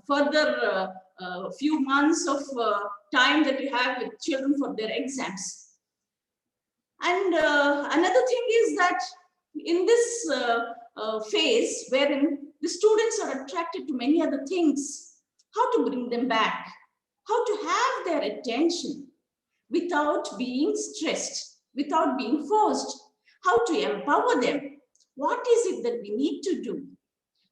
further few months of time that you have with children for their exams. And another thing is that in this phase wherein the students are attracted to many other things, how to bring them back, how to have their attention without being stressed, without being forced, how to empower them. What is it that we need to do?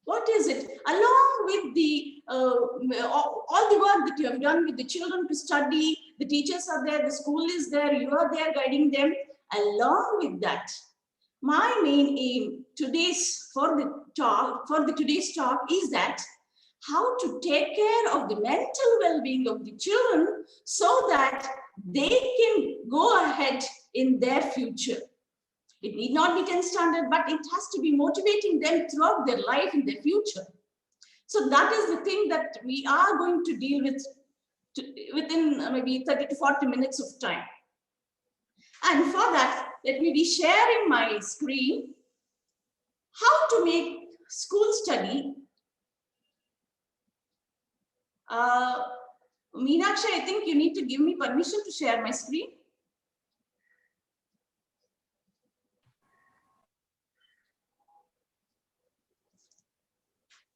What is it? Along with the all the work that you have done with the children to study, the teachers are there, the school is there, you are there guiding them. Along with that, my main aim today's today's talk is that how to take care of the mental well-being of the children so that they can go ahead in their future. It need not be 10 standard, but it has to be motivating them throughout their life in their future. So that is the thing that we are going to deal with within maybe 30 to 40 minutes of time. And for that, let me be sharing my screen. How to make school study. Meenakshi, I think you need to give me permission to share my screen.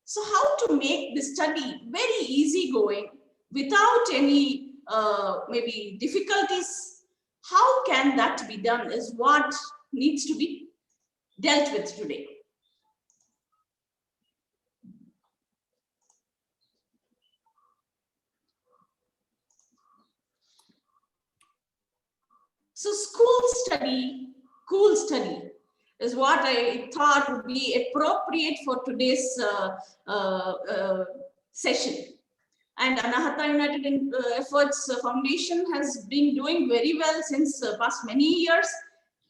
So how to make the study very easy going without any maybe difficulties? How can that be done is what needs to be dealt with today. So school study, cool study is what I thought would be appropriate for today's session. And Anahata United Efforts Foundation has been doing very well since past many years,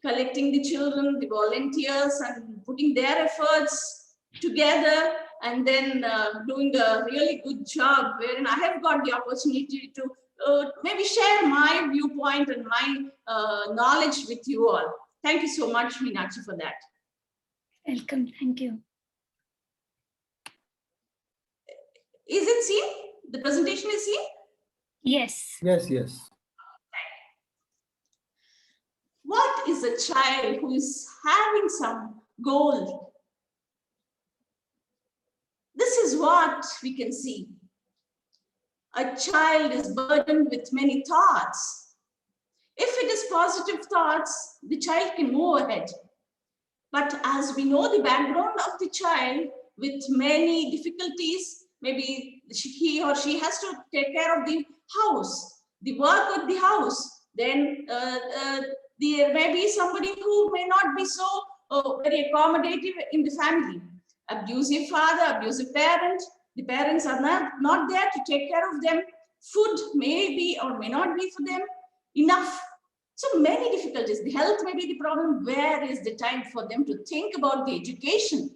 collecting the children, the volunteers, and putting their efforts together, and then doing a really good job, wherein I have got the opportunity to maybe share my viewpoint and my knowledge with you all. Thank you so much, Meenakshi, for that. Welcome, thank you. Is it seen? The presentation is seen? Yes. Yes, yes. What is a child who is having some goal? This is what we can see. A child is burdened with many thoughts. If it is positive thoughts, the child can move ahead. But as we know the background of the child with many difficulties, maybe he or she has to take care of the house, the work of the house, then there may be somebody who may not be so very accommodative in the family. Abusive father, abusive parent, the parents are not there to take care of them. Food may be or may not be for them enough. So many difficulties. The health may be the problem. Where is the time for them to think about the education?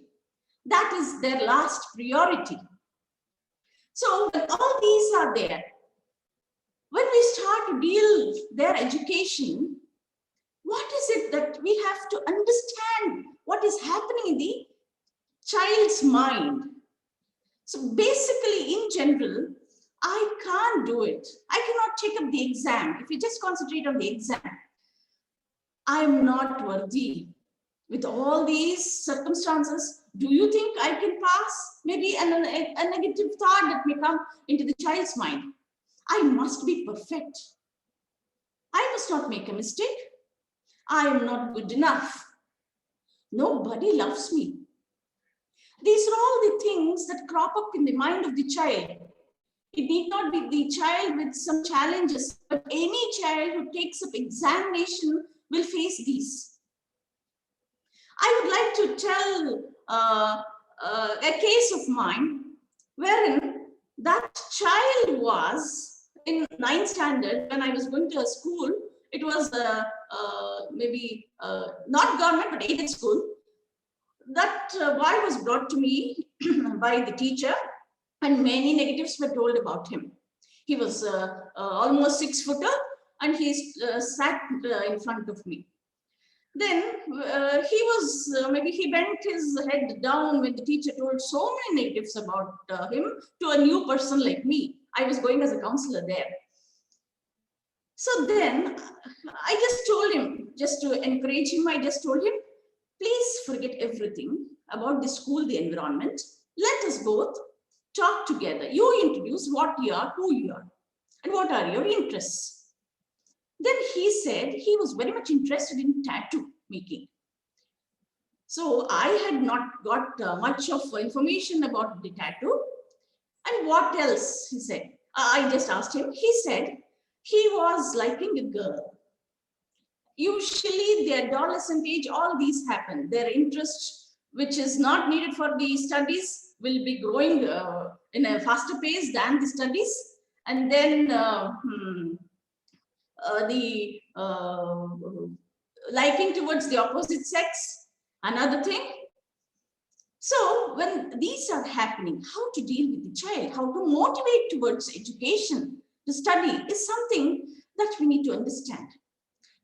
That is their last priority. So when all these are there, when we start to deal their education, what is it that we have to understand what is happening in the child's mind? So basically, in general, I can't do it. I cannot take up the exam. If you just concentrate on the exam, I'm not worthy. With all these circumstances, do you think I can pass? Maybe a negative thought that may come into the child's mind. I must be perfect. I must not make a mistake. I am not good enough. Nobody loves me. These are all the things that crop up in the mind of the child. It need not be the child with some challenges, but any child who takes up examination will face these. I would like to tell a case of mine wherein that child was in 9th standard when I was going to a school. It was maybe not government, but aided school. That boy was brought to me by the teacher, and many negatives were told about him. He was almost 6 footer, and he sat in front of me. Then maybe he bent his head down when the teacher told so many negatives about him to a new person like me. I was going as a counselor there. So then I just told him, just to encourage him, I just told him, please forget everything about the school, the environment. Let us both talk together. You introduce what you are, who you are, and what are your interests. Then he said he was very much interested in tattoo making. So I had not got much of information about the tattoo. And what else, he said. I just asked him. He said he was liking a girl. Usually the adolescent age, all these happen. Their interest, which is not needed for the studies, will be growing in a faster pace than the studies. And then the liking towards the opposite sex, another thing. So when these are happening, how to deal with the child, how to motivate towards education, to study, is something that we need to understand.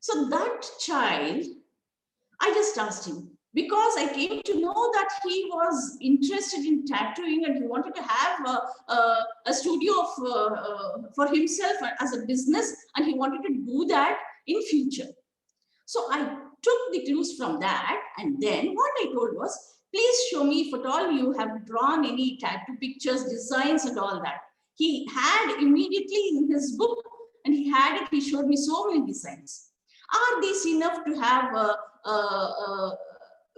So that child, I just asked him, because I came to know that he was interested in tattooing and he wanted to have a studio for himself as a business, and he wanted to do that in future. So I took the clues from that, and then what I told was, please show me if at all you have drawn any tattoo pictures, designs and all that. He had immediately in his book, and he had it, he showed me so many designs. Are these enough to have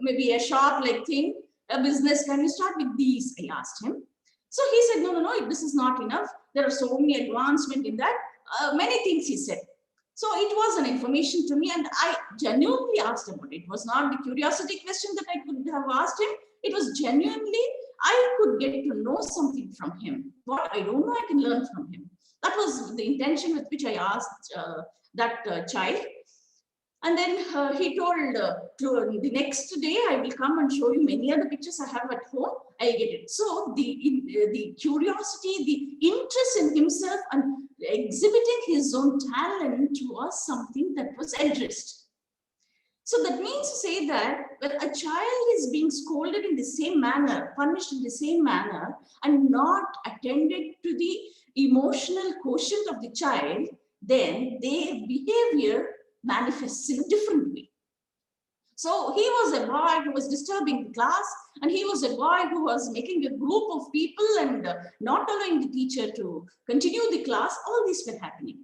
maybe a shop like thing, a business? Can you start with these? I asked him. So he said, no, this is not enough. There are so many advancements in that. Many things he said. So it was an information to me, and I genuinely asked about it. It was not the curiosity question that I could have asked him. It was genuinely, I could get to know something from him. What I don't know, I can learn from him. That was the intention with which I asked that child. And then he told the next day, I will come and show you many other pictures I have at home. I'll get it. So the curiosity, the interest in himself and exhibiting his own talent was something that was addressed. So that means to say that when a child is being scolded in the same manner, punished in the same manner, and not attended to the emotional quotient of the child, then their behavior manifests in a different way. So he was a boy who was disturbing the class, and he was a boy who was making a group of people and not allowing the teacher to continue the class. All these were happening.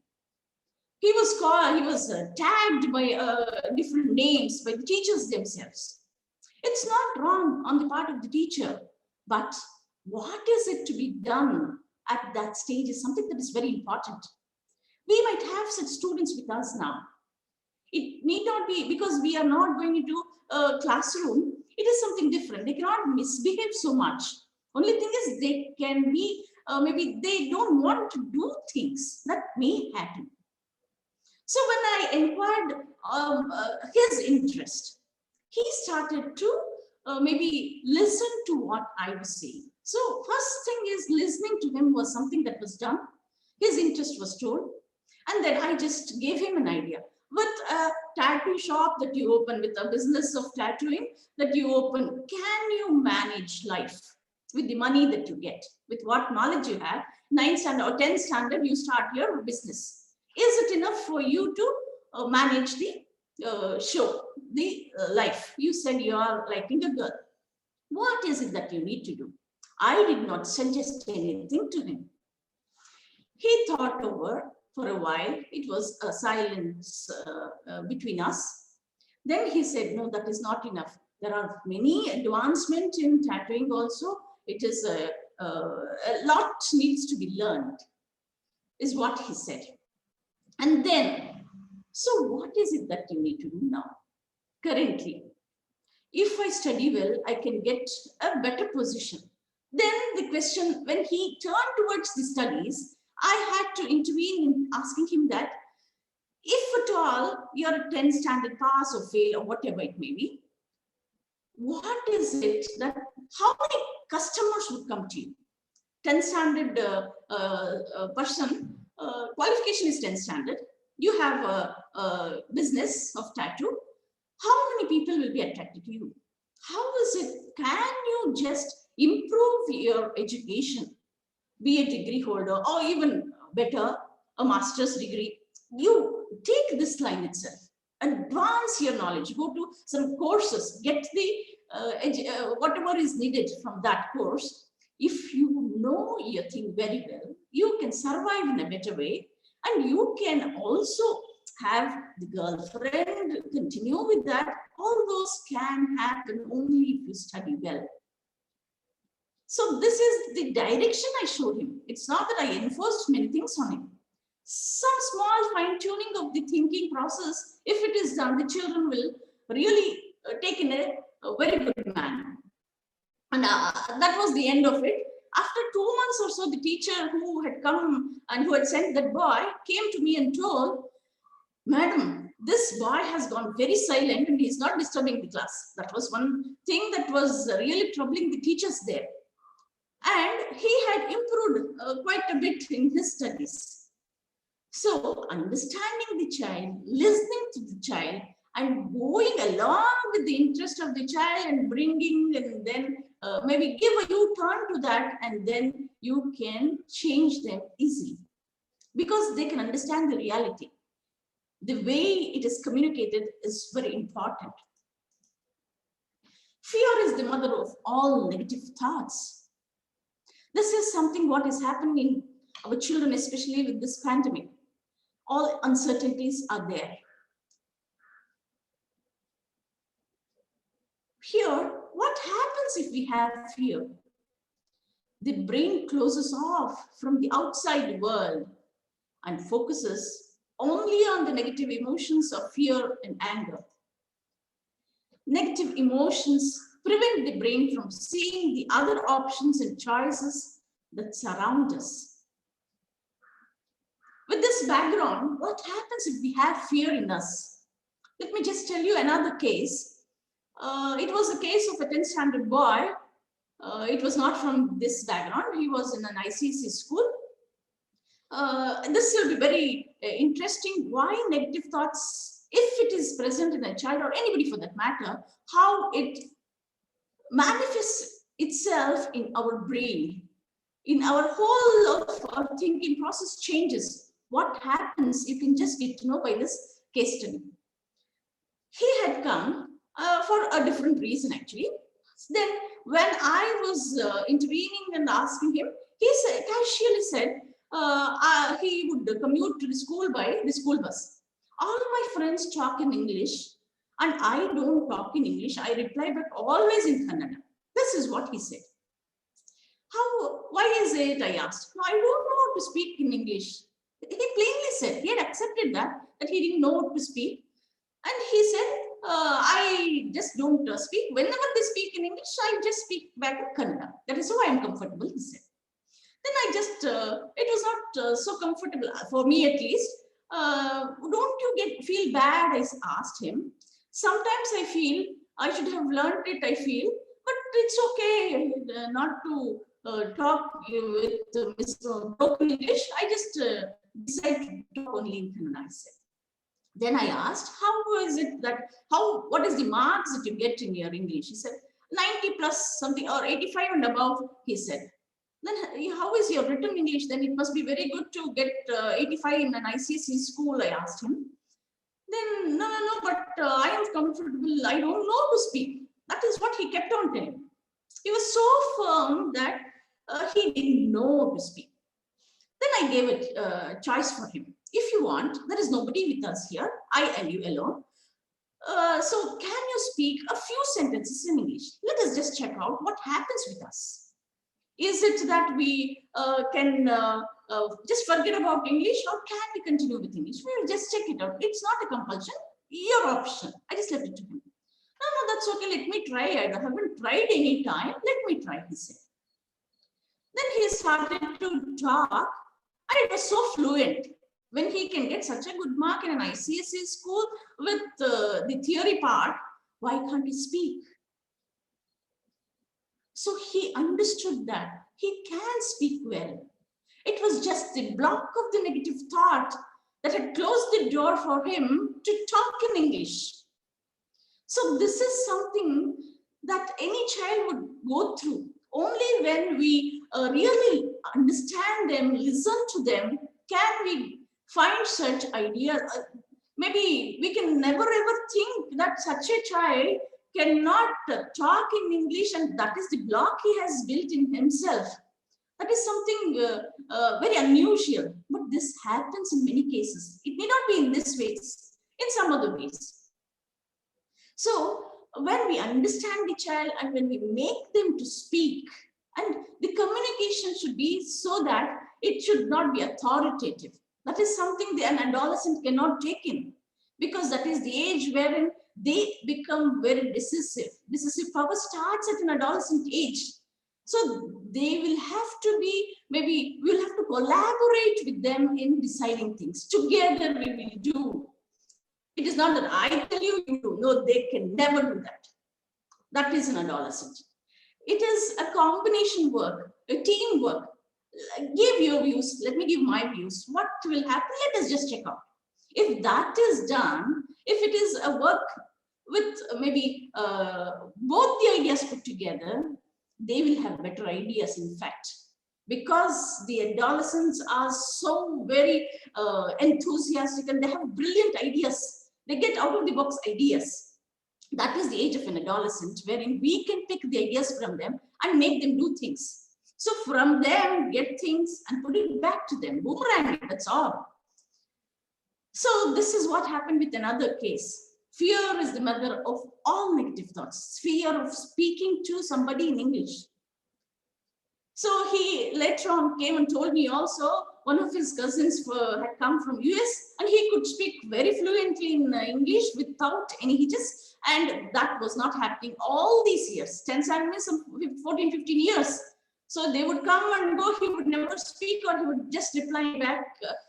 He was tagged by different names by the teachers themselves. It's not wrong on the part of the teacher, but what is it to be done at that stage is something that is very important. We might have such students with us now. It need not be because we are not going into a classroom. It is something different. They cannot misbehave so much. Only thing is they can be, maybe they don't want to do things that may happen. So when I inquired his interest, he started to maybe listen to what I was saying. So first thing is listening to him was something that was done. His interest was told. And then I just gave him an idea. With a tattoo shop that you open, with a business of tattooing that you open, can you manage life with the money that you get? With what knowledge you have, 9th standard or 10th standard, you start your business. Is it enough for you to manage the show, the life? You said you are liking a girl. What is it that you need to do? I did not suggest anything to him. He thought over. For a while, it was a silence between us. Then he said, no, that is not enough. There are many advancements in tattooing also. It is a lot needs to be learned, is what he said. And then, so what is it that you need to do now? Currently, if I study well, I can get a better position. Then the question, when he turned towards the studies, I had to intervene in asking him that if at all you're a 10th standard pass or fail or whatever it may be, what is it that, how many customers would come to you? 10th standard person, qualification is 10th standard. You have a business of tattoo. how many people will be attracted to you? How is it? Can you just improve your education, be a degree holder, or even better, a master's degree? You take this line itself, advance your knowledge, go to some courses, get the whatever is needed from that course. If you know your thing very well, you can survive in a better way, and you can also have the girlfriend, continue with that. All those can happen only if you study well. So this is the direction I showed him. It's not that I enforced many things on him. Some small fine tuning of the thinking process, if it is done, the children will really take in a very good manner. And that was the end of it. After 2 months or so, the teacher who had come and who had sent that boy came to me and told, "Madam, this boy has gone very silent and he is not disturbing the class." That was one thing that was really troubling the teachers there. And he had improved quite a bit in his studies. So understanding the child, listening to the child, and going along with the interest of the child and bringing, and then maybe give a U-turn to that, and then you can change them easily because they can understand the reality. The way it is communicated is very important. Fear is the mother of all negative thoughts. This is something what is happening in our children, especially with this pandemic. All uncertainties are there. Here, what happens if we have fear? The brain closes off from the outside world and focuses only on the negative emotions of fear and anger. Negative emotions prevent the brain from seeing the other options and choices that surround us. With this background, what happens if we have fear in us? Let me just tell you another case. It was a case of a 10th standard boy. It was not from this background. He was in an ICSE school. This will be very interesting. Why negative thoughts, if it is present in a child or anybody for that matter, how it manifests itself in our brain, in our whole of our thinking process changes. What happens, you can just get to know by this case study. He had come for a different reason actually. Then when I was intervening and asking him, he said, casually said he would commute to the school by the school bus. All my friends talk in English and I don't talk in English. I reply back always in Kannada. This is what he said. Why is it? I asked. No, I don't know how to speak in English. He plainly said, he had accepted that he didn't know how to speak. And he said, I just don't speak. Whenever they speak in English, I just speak back in Kannada. That is how I am comfortable, he said. Then I just, it was not so comfortable for me at least. Don't you feel bad? I asked him. Sometimes I feel I should have learned it, I feel, but it's okay not to talk with Mr. Broken English. I just decided to talk only in Kannada, I said. Then I asked, how is it that, what is the marks that you get in your English? He said, 90 plus something or 85 and above, he said. Then how is your written English? Then it must be very good to get 85 in an ICSE school, I asked him. Then, no, but I am comfortable. I don't know to speak. That is what he kept on telling. He was so firm that he didn't know to speak. Then I gave a choice for him. If you want, there is nobody with us here, I and you alone. So can you speak a few sentences in English? Let us just check out what happens with us. Is it that we can just forget about English, or can we continue with English? We will just check it out. It's not a compulsion, your option. I just left it to him. No, that's okay. Let me try. I haven't tried any time. Let me try, he said. Then he started to talk, and it was so fluent. When he can get such a good mark in an ICSE school with the theory part, why can't he speak? So he understood that he can speak well. It was just the block of the negative thought that had closed the door for him to talk in English. So this is something that any child would go through. Only when we really understand them, listen to them, can we find such ideas. Maybe we can never ever think that such a child cannot talk in English, and that is the block he has built in himself. That is something very unusual, but this happens in many cases. It may not be in this ways, in some other ways. So when we understand the child and when we make them to speak, and the communication should be so that it should not be authoritative. That is something that an adolescent cannot take in, because that is the age wherein they become very decisive. Decisive power starts at an adolescent age. So they will have to be, maybe we'll have to collaborate with them in deciding things. Together we will do. It is not that I tell you, you do. No, they can never do that. That is an adolescent. It is a combination work, a teamwork. Give your views. Let me give my views. What will happen? Let us just check out. If that is done, if it is a work with maybe both the ideas put together, they will have better ideas, in fact, because the adolescents are so very enthusiastic and they have brilliant ideas. They get out of the box ideas. That is the age of an adolescent, wherein we can pick the ideas from them and make them do things. So from them, get things and put it back to them. Boomerang, that's all. So this is what happened with another case. Fear is the mother of all negative thoughts. Fear of speaking to somebody in English. So he later on came and told me also, one of his cousins had come from US and he could speak very fluently in English without any hitches, and that was not happening all these years. 10 means some 14, 15 years. So they would come and go, he would never speak, or he would just reply back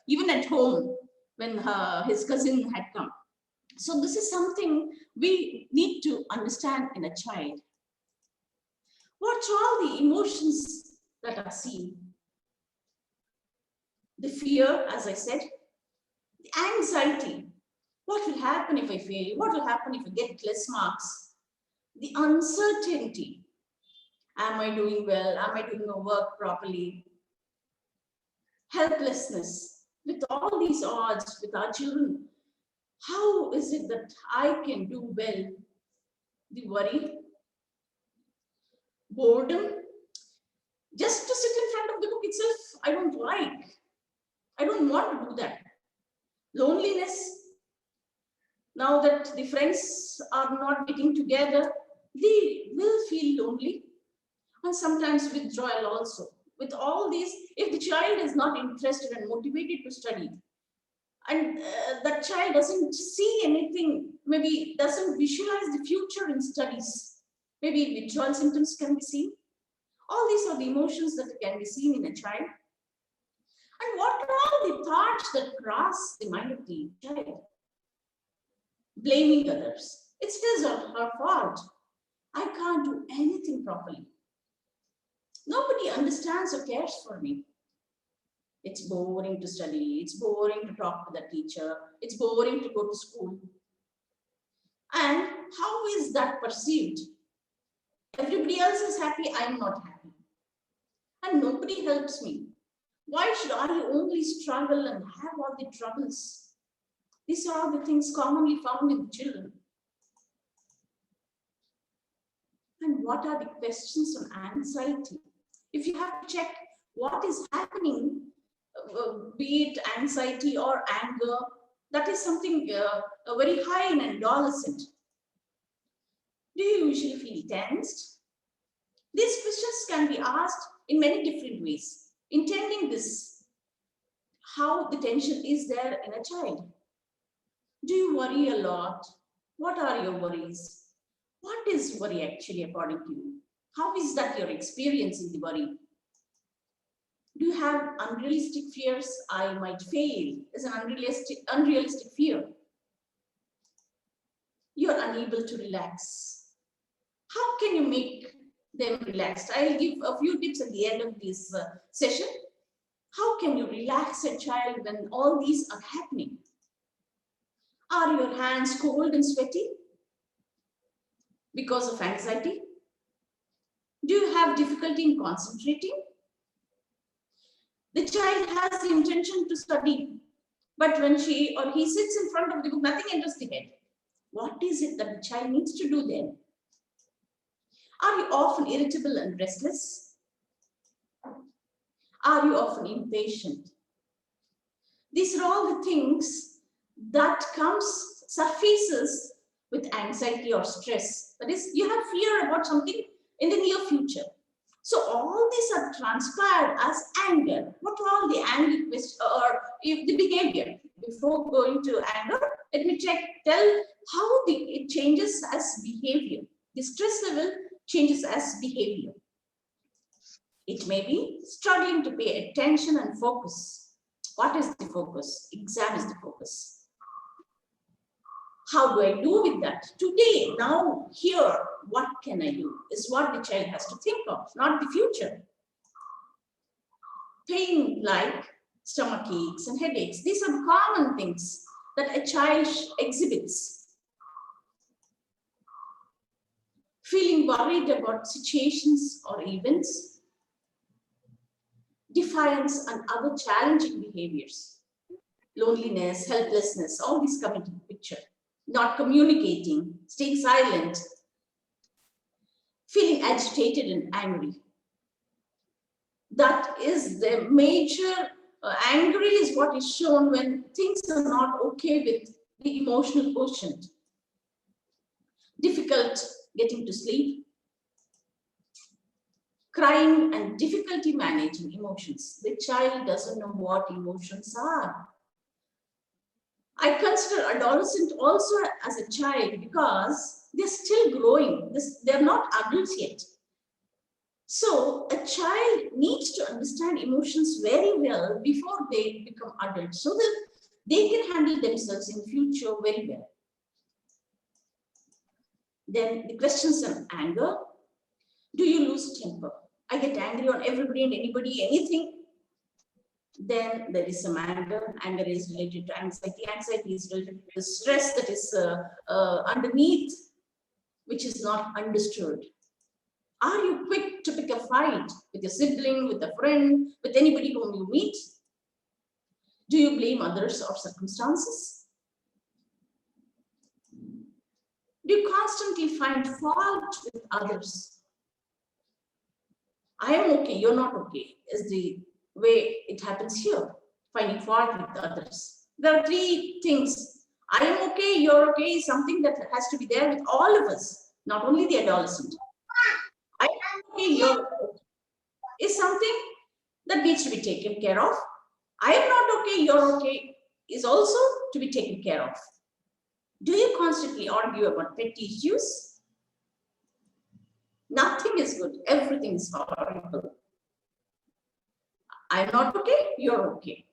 even at home when his cousin had come. So this is something we need to understand in a child. What are all the emotions that are seen? The fear, as I said, the anxiety. What will happen if I fail? What will happen if I get less marks? The uncertainty. Am I doing well? Am I doing my work properly? Helplessness. With all these odds with our children, how is it that I can do well? The worry, boredom. Just to sit in front of the book itself, I don't like. I don't want to do that. Loneliness. Now that the friends are not getting together, they will feel lonely, and sometimes withdrawal also. With all these, if the child is not interested and motivated to study, and that child doesn't see anything, maybe doesn't visualize the future in studies, maybe withdrawal symptoms can be seen. All these are the emotions that can be seen in a child. And what are all the thoughts that cross the mind of the child? Blaming others. It's his or her fault. I can't do anything properly. Nobody understands or cares for me. It's boring to study. It's boring to talk to the teacher. It's boring to go to school. And how is that perceived? Everybody else is happy. I'm not happy. And nobody helps me. Why should I only struggle and have all the troubles? These are all the things commonly found in children. And what are the questions on anxiety? If you have to check what is happening, be it anxiety or anger, that is something very high in an adolescent. Do you usually feel tensed? These questions can be asked in many different ways, intending this, how the tension is there in a child. Do you worry a lot? What are your worries? What is worry actually according to you? How is that your experience in the worry? Do you have unrealistic fears? I might fail is an unrealistic fear. You're unable to relax. How can you make them relaxed? I'll give a few tips at the end of this session. How can you relax a child when all these are happening? Are your hands cold and sweaty? because of anxiety? Do you have difficulty in concentrating? The child has the intention to study, but when she or he sits in front of the book, nothing enters the head. What is it that the child needs to do then? Are you often irritable and restless? Are you often impatient? These are all the things that surfaces with anxiety or stress. That is, you have fear about something in the near future. So all these are transpired as anger. What are all the anger or the behavior? Before going to anger, let me tell how it changes as behavior. The stress level changes as behavior. It may be struggling to pay attention and focus. What is the focus? Exam is the focus. How do I do with that? Today, now, here, what can I do? Is what the child has to think of, not the future. Pain like stomach aches and headaches. These are common things that a child exhibits. Feeling worried about situations or events. Defiance and other challenging behaviors. Loneliness, helplessness, all these come into the picture. Not communicating, staying silent, feeling agitated and angry. That is the major, angry is what is shown when things are not okay with the emotional quotient. Difficult getting to sleep, crying and difficulty managing emotions. The child doesn't know what emotions are. I consider adolescent also as a child because they're still growing. They're not adults yet. So a child needs to understand emotions very well before they become adults so that they can handle themselves in future very well. Then the questions on anger. Do you lose temper? I get angry on everybody and anybody, anything. Then there is some anger. Anger is related to anxiety. Anxiety is related to the stress that is underneath, which is not understood. Are you quick to pick a fight with your sibling, with a friend, with anybody whom you meet? Do you blame others or circumstances? Do you constantly find fault with others? I am okay, you're not okay, is the way it happens here, finding fault with others. There are three things. I am okay, you're okay is something that has to be there with all of us, not only the adolescent. I am okay, you're okay is something that needs to be taken care of. I am not okay, you're okay is also to be taken care of. Do you constantly argue about petty issues? Nothing is good, everything is horrible. I'm not okay, you're okay.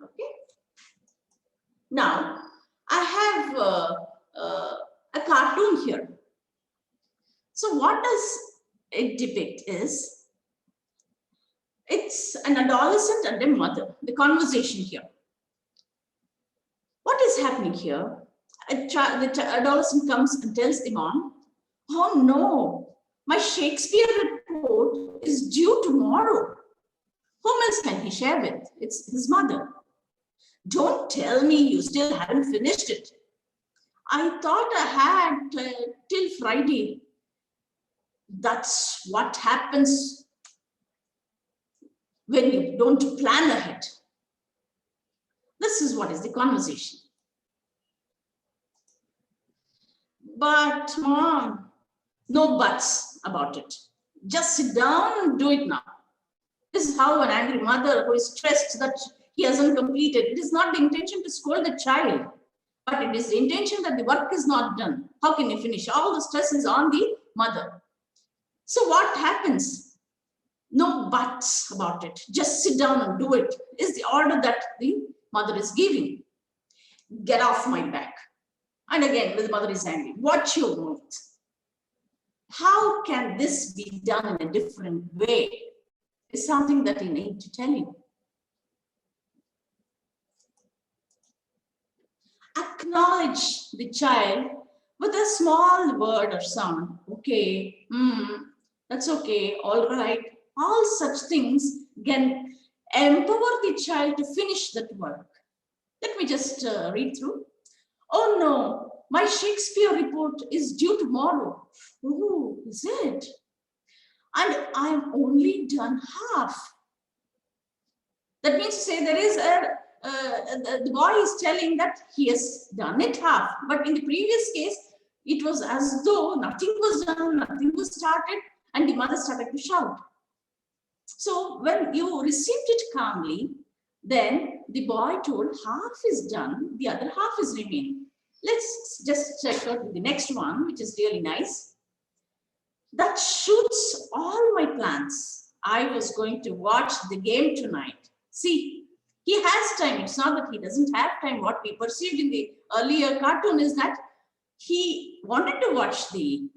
Okay. Now, I have a cartoon here. So what does it depict is, it's an adolescent and a mother, the conversation here. What is happening here? The adolescent comes and tells the mom, oh no, my Shakespeare report is due tomorrow. Whom else can he share with? It's his mother. Don't tell me you still haven't finished it. I thought I had till Friday. That's what happens when you don't plan ahead. This is what is the conversation. But mom, no buts about it. Just sit down and do it now. This is how an angry mother who is stressed that he hasn't completed. It is not the intention to scold the child, but it is the intention that the work is not done. How can you finish? All the stress is on the mother. So what happens? No buts about it. Just sit down and do it is the order that the mother is giving. Get off my back. And again, the mother is angry. Watch your mouth. How can this be done in a different way? Is something that I need to tell you. Acknowledge the child with a small word or sound. Okay, that's okay, all right. All such things can empower the child to finish that work. Let me just read through. Oh no, my Shakespeare report is due tomorrow. Oh, is it? And I'm only done half. That means to say there is the boy is telling that he has done it half. But in the previous case, it was as though nothing was done, nothing was started, and the mother started to shout. So when you received it calmly, then the boy told half is done, the other half is remaining. Let's just check out the next one, which is really nice. That shoots all my plans. I was going to watch the game tonight. See, he has time. It's not that he doesn't have time. What we perceived in the earlier cartoon is that he wanted to watch the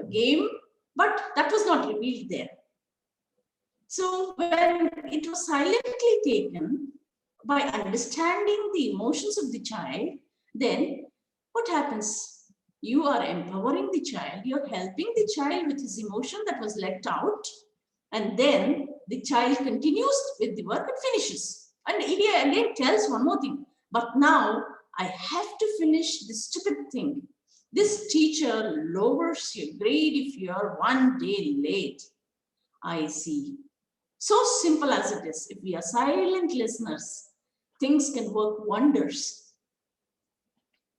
game, but that was not revealed there. So when it was silently taken, by understanding the emotions of the child, then what happens? You are empowering the child, you're helping the child with his emotion that was left out, and then the child continues with the work and finishes. And he again tells one more thing, but now I have to finish this stupid thing. This teacher lowers your grade if you are one day late. I see. So simple as it is, if we are silent listeners, things can work wonders.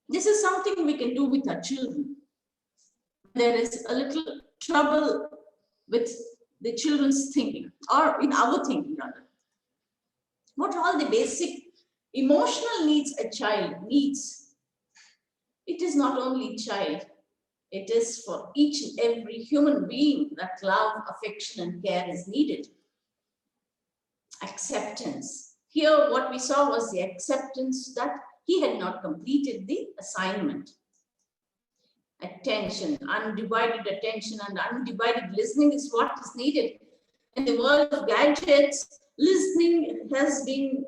This is something we can do with our children. There is a little trouble with the children's thinking, or in our thinking rather. What are all the basic emotional needs a child needs? It is not only child, it is for each and every human being that love, affection, and care is needed. Acceptance. Here, what we saw was the acceptance that he had not completed the assignment. Attention, undivided attention and undivided listening is what is needed. In the world of gadgets, listening has been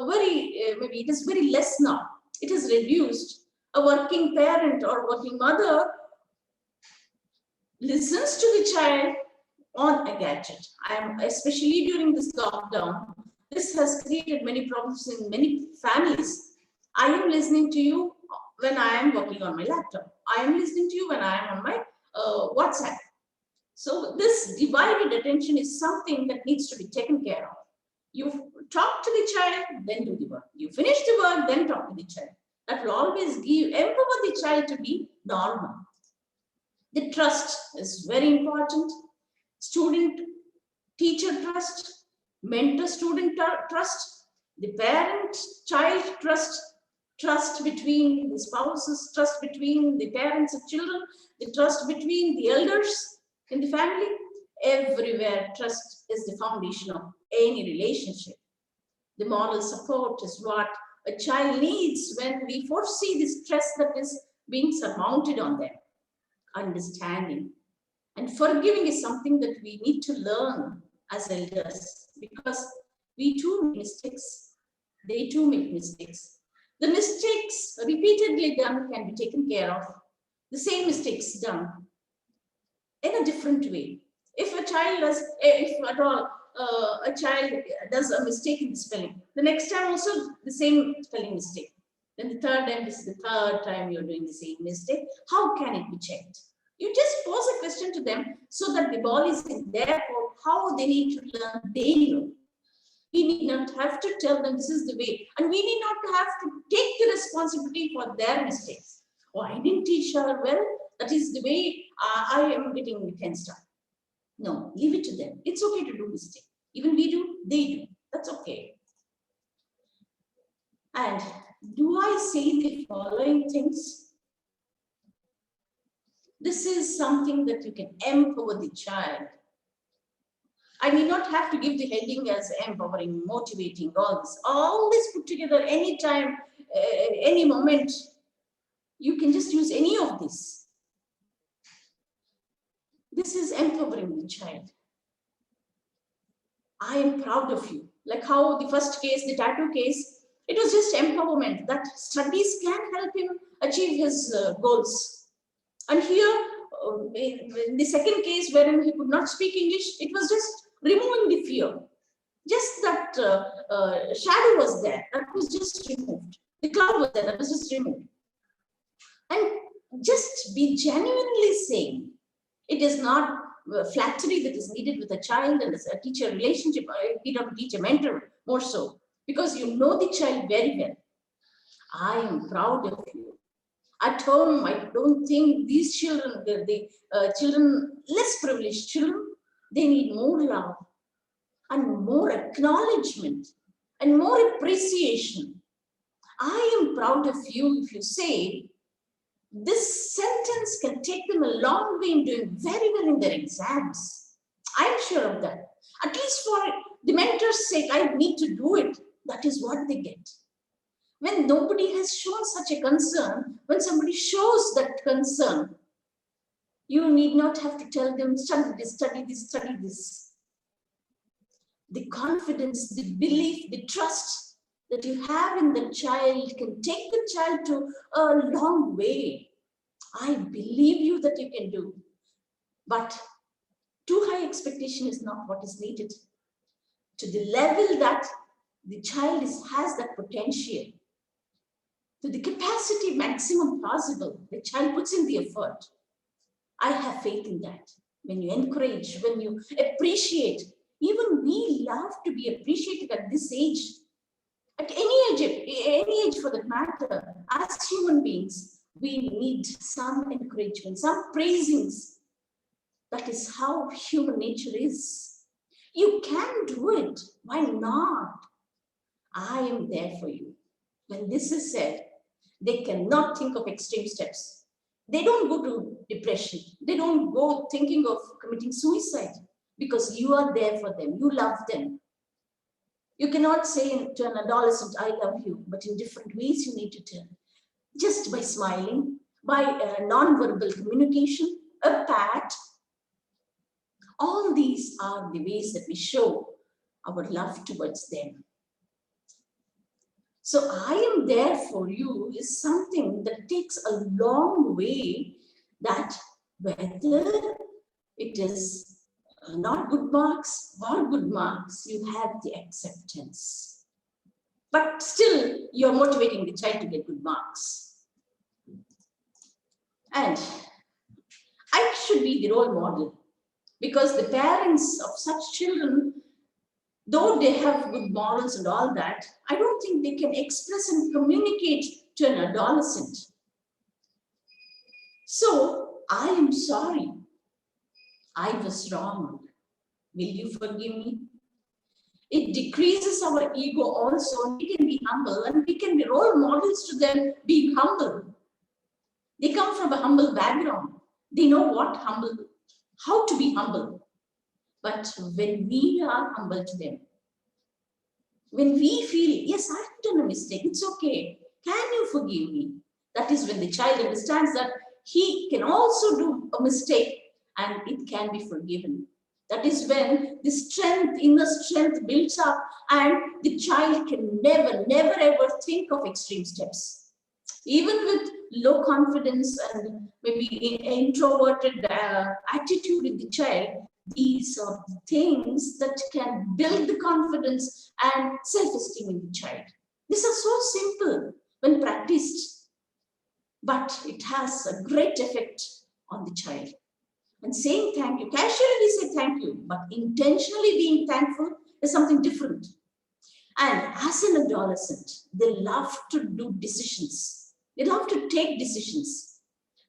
maybe it is very less now. It is reduced. A working parent or working mother listens to the child on a gadget. Especially during this lockdown, this has created many problems in many families. I am listening to you when I am working on my laptop. I am listening to you when I am on my WhatsApp. So this divided attention is something that needs to be taken care of. You talk to the child, then do the work. You finish the work, then talk to the child. That will always empower the child to be normal. The trust is very important. Student-teacher trust, mentor-student trust, the parent-child trust, trust between the spouses, trust between the parents of children, the trust between the elders in the family. Everywhere, trust is the foundation of any relationship. The moral support is what a child needs when we foresee the stress that is being surmounted on them. Understanding and forgiving is something that we need to learn as elders, because we too make mistakes. They too make mistakes. The mistakes repeatedly done can be taken care of. The same mistakes done in a different way. If a child does, if at all a child does a mistake in the spelling, the next time also the same spelling mistake. Then the third time, this is the third time you're doing the same mistake. How can it be checked? You just pose a question to them so that the ball is in their court. How they need to learn, they know. We need not have to tell them this is the way, and we need not have to take the responsibility for their mistakes. Oh, I didn't teach her well. That is the way I am getting the 10 star. No, leave it to them. It's okay to do mistake. Even we do, they do. That's okay. And do I say the following things? This is something that you can empower the child. I may not have to give the heading as empowering, motivating, all this put together anytime, any moment. You can just use any of this. This is empowering the child. I am proud of you. Like how the first case, the tattoo case, it was just empowerment that studies can help him achieve his goals. And here, in the second case wherein he could not speak English, it was just removing the fear. Just that shadow was there, that was just removed. The cloud was there, that was just removed. And just be genuinely saying, it is not flattery that is needed with a child and a teacher relationship, teacher mentor more so, because you know the child very well. I am proud of you. At home, I don't think these children, the children, less privileged children, they need more love and more acknowledgement and more appreciation. I am proud of you if you say, this sentence can take them a long way in doing very well in their exams. I'm sure of that. At least for the mentor's sake, I need to do it. That is what they get. When nobody has shown such a concern, when somebody shows that concern, you need not have to tell them, study this, study this, study this. The confidence, the belief, the trust that you have in the child can take the child to a long way. I believe you that you can do. But too high expectation is not what is needed. To the level that the child has that potential, to the capacity maximum possible, the child puts in the effort. I have faith in that. When you encourage, when you appreciate, even we love to be appreciated at this age, at any age for that matter. As human beings, we need some encouragement, some praisings. That is how human nature is. You can do it. Why not? I am there for you. When this is said, they cannot think of extreme steps. They don't go to depression. They don't go thinking of committing suicide because you are there for them. You love them. You cannot say to an adolescent, I love you, but in different ways you need to tell. Just by smiling, by non-verbal communication, a pat. All these are the ways that we show our love towards them. So I am there for you is something that takes a long way, that whether it is not good marks or good marks, you have the acceptance. But still, you're motivating the child to get good marks. And I should be the role model, because the parents of such children, though they have good morals and all that, I don't think they can express and communicate to an adolescent. So I am sorry. I was wrong. Will you forgive me? It decreases our ego also. We can be humble and we can be role models to them being humble. They come from a humble background. They know how to be humble. But when we are humble to them, when we feel, yes, I've done a mistake, it's okay, can you forgive me? That is when the child understands that he can also do a mistake and it can be forgiven. That is when the strength, inner strength builds up and the child can never, never ever think of extreme steps. Even with low confidence and maybe introverted attitude in the child, these are the things that can build the confidence and self-esteem in the child. These are so simple when practiced, but it has a great effect on the child. And saying thank you, casually we say thank you, but intentionally being thankful is something different. And as an adolescent, they love to do decisions. They love to take decisions.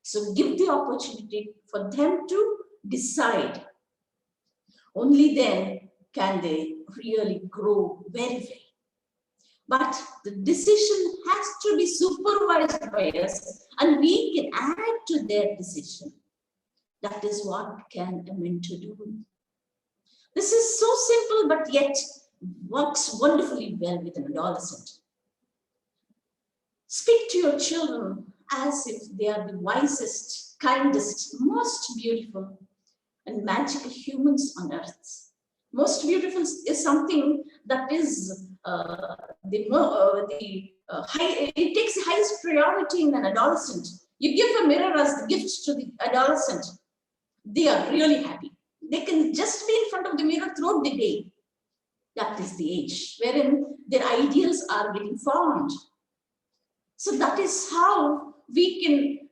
So give the opportunity for them to decide. Only then can they really grow very well. But the decision has to be supervised by us, and we can add to their decision. That is what can a mentor do. This is so simple, but yet works wonderfully well with an adolescent. Speak to your children as if they are the wisest, kindest, most beautiful and magical humans on earth. Most beautiful is something that is it takes the highest priority in an adolescent. You give a mirror as the gift to the adolescent, they are really happy. They can just be in front of the mirror throughout the day. That is the age wherein their ideals are getting formed. So that is how we can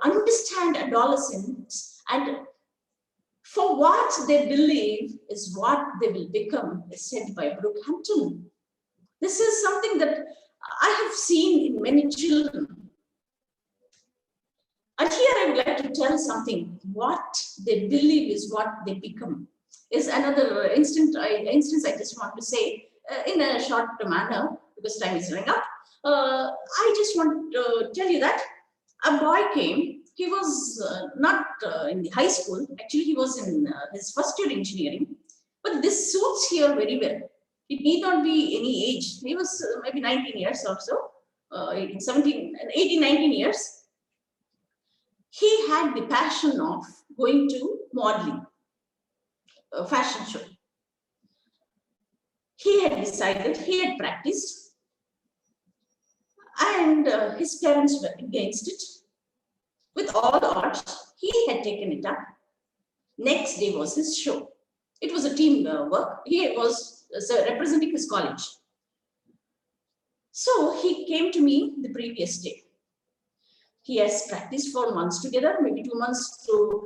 understand adolescents, and for what they believe is what they will become, is said by Brookhampton. This is something that I have seen in many children. And here I would like to tell something. What they believe is what they become. Is another instance I just want to say in a short manner, because time is running up. I just want to tell you that a boy came. He was not in the high school. Actually, he was in his first year engineering. But this suits here very well. It need not be any age. He was maybe 19 years or so, 18, 19 years. He had the passion of going to modeling, fashion show. He had decided, he had practiced, and his parents were against it. With all the odds, he had taken it up. Next day was his show. It was a team work. He was representing his college. So he came to me the previous day. He has practiced for months together, maybe 2 months to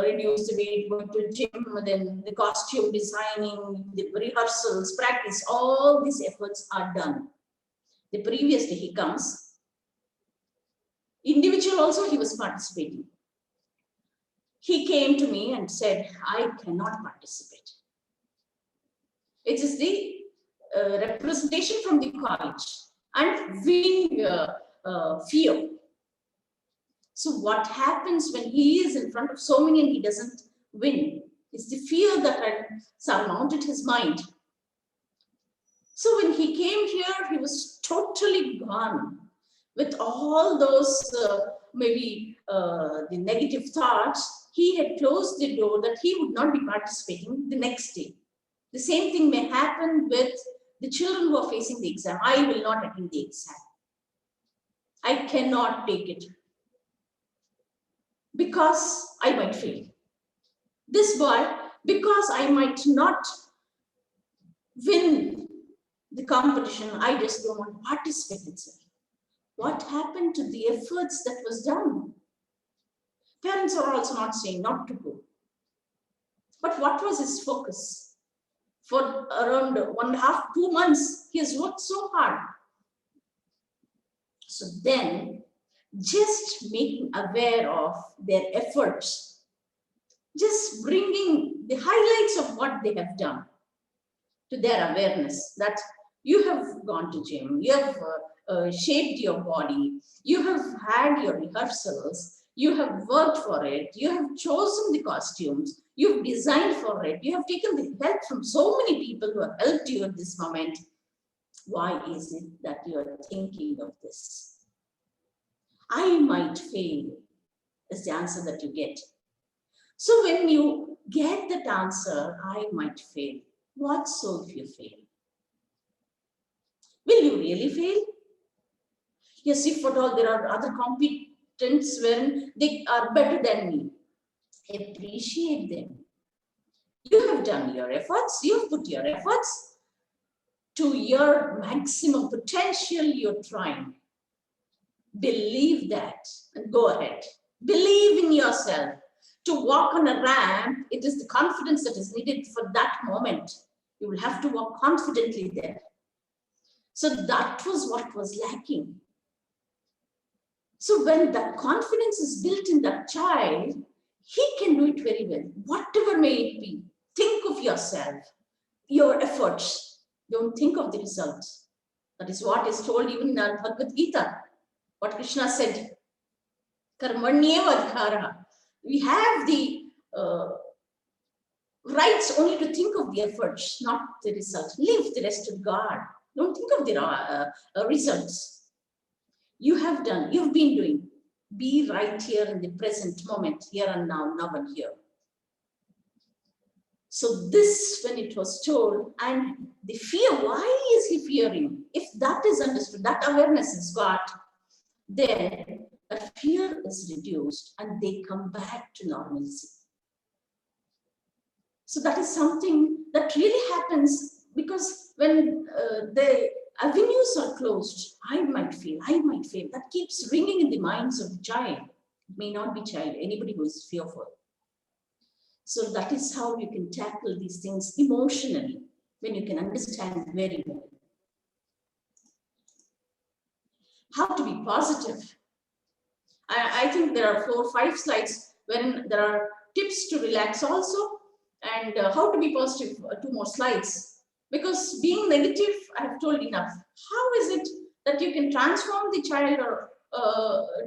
reduce the weight, going to gym, then the costume designing, the rehearsals, practice, all these efforts are done. The previous day he comes. Individual also he was participating. He came to me and said, I cannot participate. It is the representation from the college and being fear. So what happens when he is in front of so many and he doesn't win? It's the fear that had surmounted his mind. So when he came here, he was totally gone with all those maybe the negative thoughts. He had closed the door that he would not be participating the next day. The same thing may happen with the children who are facing the exam. I will not attend the exam. I cannot take it because I might fail. This boy, because I might not win the competition, I just don't want to participate in it. What happened to the efforts that was done? Parents are also not saying not to go. But what was his focus? For around 1.5, 2 months, he has worked so hard. So then, just making aware of their efforts, just bringing the highlights of what they have done to their awareness, that you have gone to gym, you have shaped your body, you have had your rehearsals, you have worked for it, you have chosen the costumes, you've designed for it, you have taken the help from so many people who have helped you at this moment. Why is it that you are thinking of this? I might fail is the answer that you get. So when you get that answer, I might fail. What so if you fail? Will you really fail? Yes, if at all there are other competents when they are better than me, appreciate them. You have done your efforts, you've put your efforts to your maximum potential, you're trying. Believe that and go ahead. Believe in yourself. To walk on a ramp, it is the confidence that is needed for that moment. You will have to walk confidently there. So that was what was lacking. So when that confidence is built in that child, he can do it very well, whatever may it be. Think of yourself, your efforts. Don't think of the results. That is what is told even in our Bhagavad Gita. What Krishna said, Karmanyeva. We have the rights only to think of the efforts, not the result. Leave the rest to God. Don't think of the results. You have done, you've been doing. Be right here in the present moment, here and now, now and here. So this, when it was told, and the fear, why is he fearing? If that is understood, that awareness is got, then that fear is reduced and they come back to normalcy. So that is something that really happens, because when the avenues are closed, I might fail, that keeps ringing in the minds of the child. It may not be child, anybody who is fearful. So that is how you can tackle these things emotionally, when you can understand very well. How to be positive. I think there are 4 or 5 slides wherein there are tips to relax also, and how to be positive, 2 more slides. Because being negative, I have told enough. How is it that you can transform the child or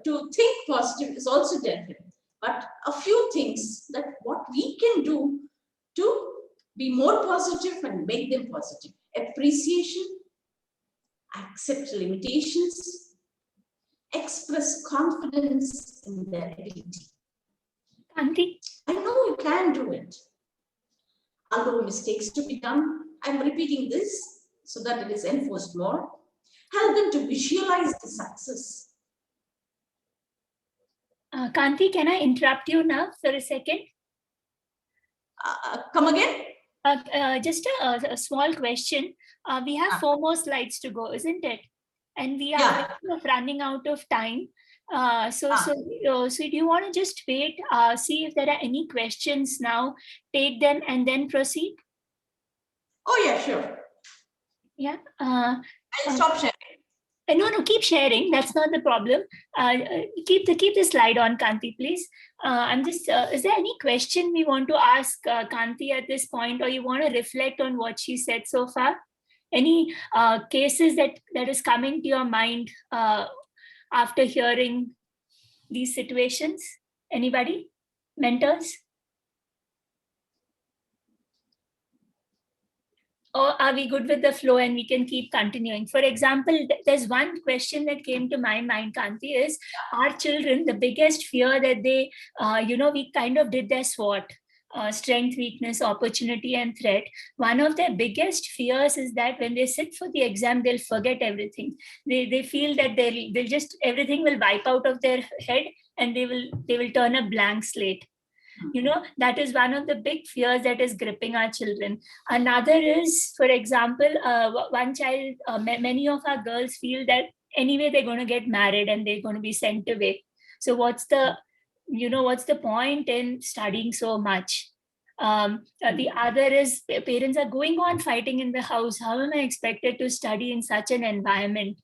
to think positive is also dealt with. But a few things that what we can do to be more positive and make them positive. Appreciation, accept limitations, express confidence in their ability. Kanti? I know you can do it. Although mistakes to be done, I'm repeating this so that it is enforced more. Help them to visualize the success. Kanti, can I interrupt you now for a second? Come again? Just a small question. We have 4 more slides to go, isn't it? And we are kind of running out of time. So do you want to just wait, see if there are any questions now, take them and then proceed? Oh yeah, sure. Yeah. I'll stop sharing. No, keep sharing. That's not the problem. Keep the slide on, Kanti, please. I'm just. Is there any question we want to ask Kanti at this point, or you want to reflect on what she said so far? Any cases that is coming to your mind after hearing these situations? Anybody? Mentors? Or are we good with the flow and we can keep continuing? For example, there's one question that came to my mind, Kanti, is our children, the biggest fear that they, we kind of did their SWOT, strength, weakness, opportunity, and threat. One of their biggest fears is that when they sit for the exam, they'll forget everything. They feel that they'll just, everything will wipe out of their head and they will turn a blank slate. That is one of the big fears that is gripping our children. Another is, for example, one child, many of our girls feel that anyway they're going to get married and they're going to be sent away. So what's the point in studying so much? The other is parents are going on fighting in the house. How am I expected to study in such an environment?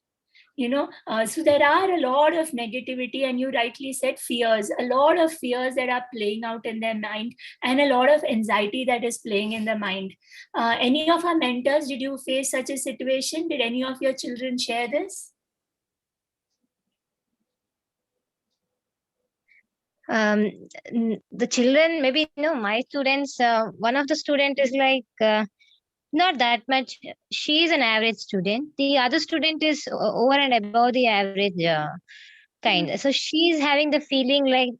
So there are a lot of negativity, and you rightly said fears, a lot of fears that are playing out in their mind, and a lot of anxiety that is playing in the mind. Any of our mentors, did you face such a situation? Did any of your children share this? The children, maybe, my students, one of the student is like, not that much. She is an average student. The other student is over and above the average kind. So she's having the feeling like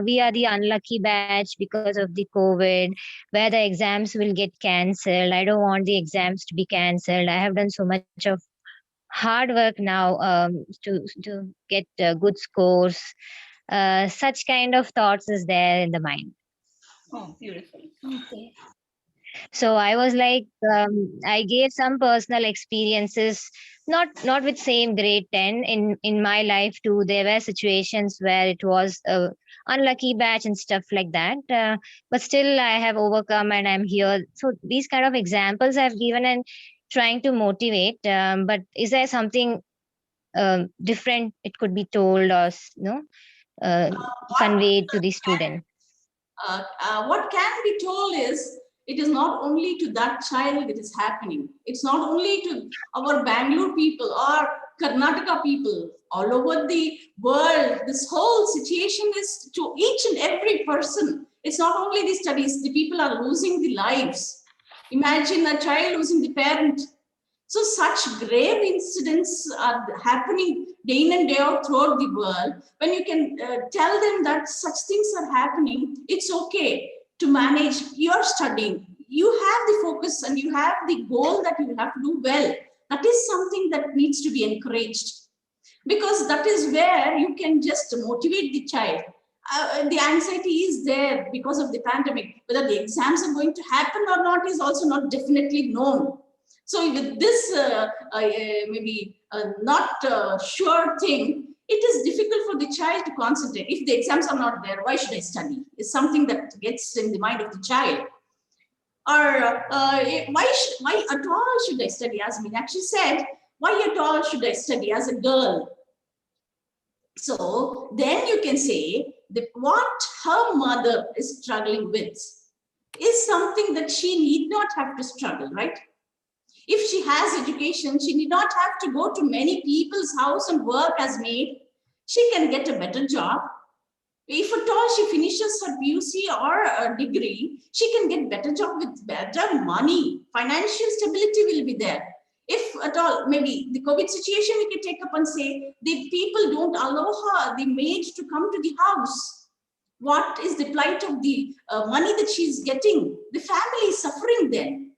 we are the unlucky batch because of the COVID, where the exams will get cancelled. I don't want the exams to be cancelled. I have done so much of hard work now to get good scores. Such kind of thoughts is there in the mind. Oh, beautiful. Okay. So I was like, I gave some personal experiences, not with same grade 10 in my life too. There were situations where it was a unlucky batch and stuff like that. But still I have overcome and I'm here. So these kind of examples I've given and trying to motivate. But is there something different it could be told or conveyed to the student? What can be told is, it is not only to that child it is happening. It's not only to our Bangalore people or Karnataka people. All over the world, this whole situation is to each and every person. It's not only the studies, the people are losing the lives. Imagine a child losing the parent. So such grave incidents are happening day in and day out throughout the world. When you can tell them that such things are happening, it's okay to manage your studying. You have the focus and you have the goal that you have to do well. That is something that needs to be encouraged. because that is where you can just motivate the child. The anxiety is there because of the pandemic. Whether the exams are going to happen or not is also not definitely known. So with this maybe not sure thing, it is difficult for the child to concentrate. If the exams are not there, why should I study? Is something that gets in the mind of the child. Or why at all should I study? As Meenakshi said, why at all should I study as a girl? So then you can say that what her mother is struggling with is something that she need not have to struggle, right? If she has education, she need not have to go to many people's house and work as maid. She can get a better job. If at all she finishes her PUC or a degree, she can get better job with better money. Financial stability will be there. If at all, maybe the COVID situation, we can take up and say, the people don't allow her, the maid, to come to the house. What is the plight of the money that she's getting? The family is suffering then.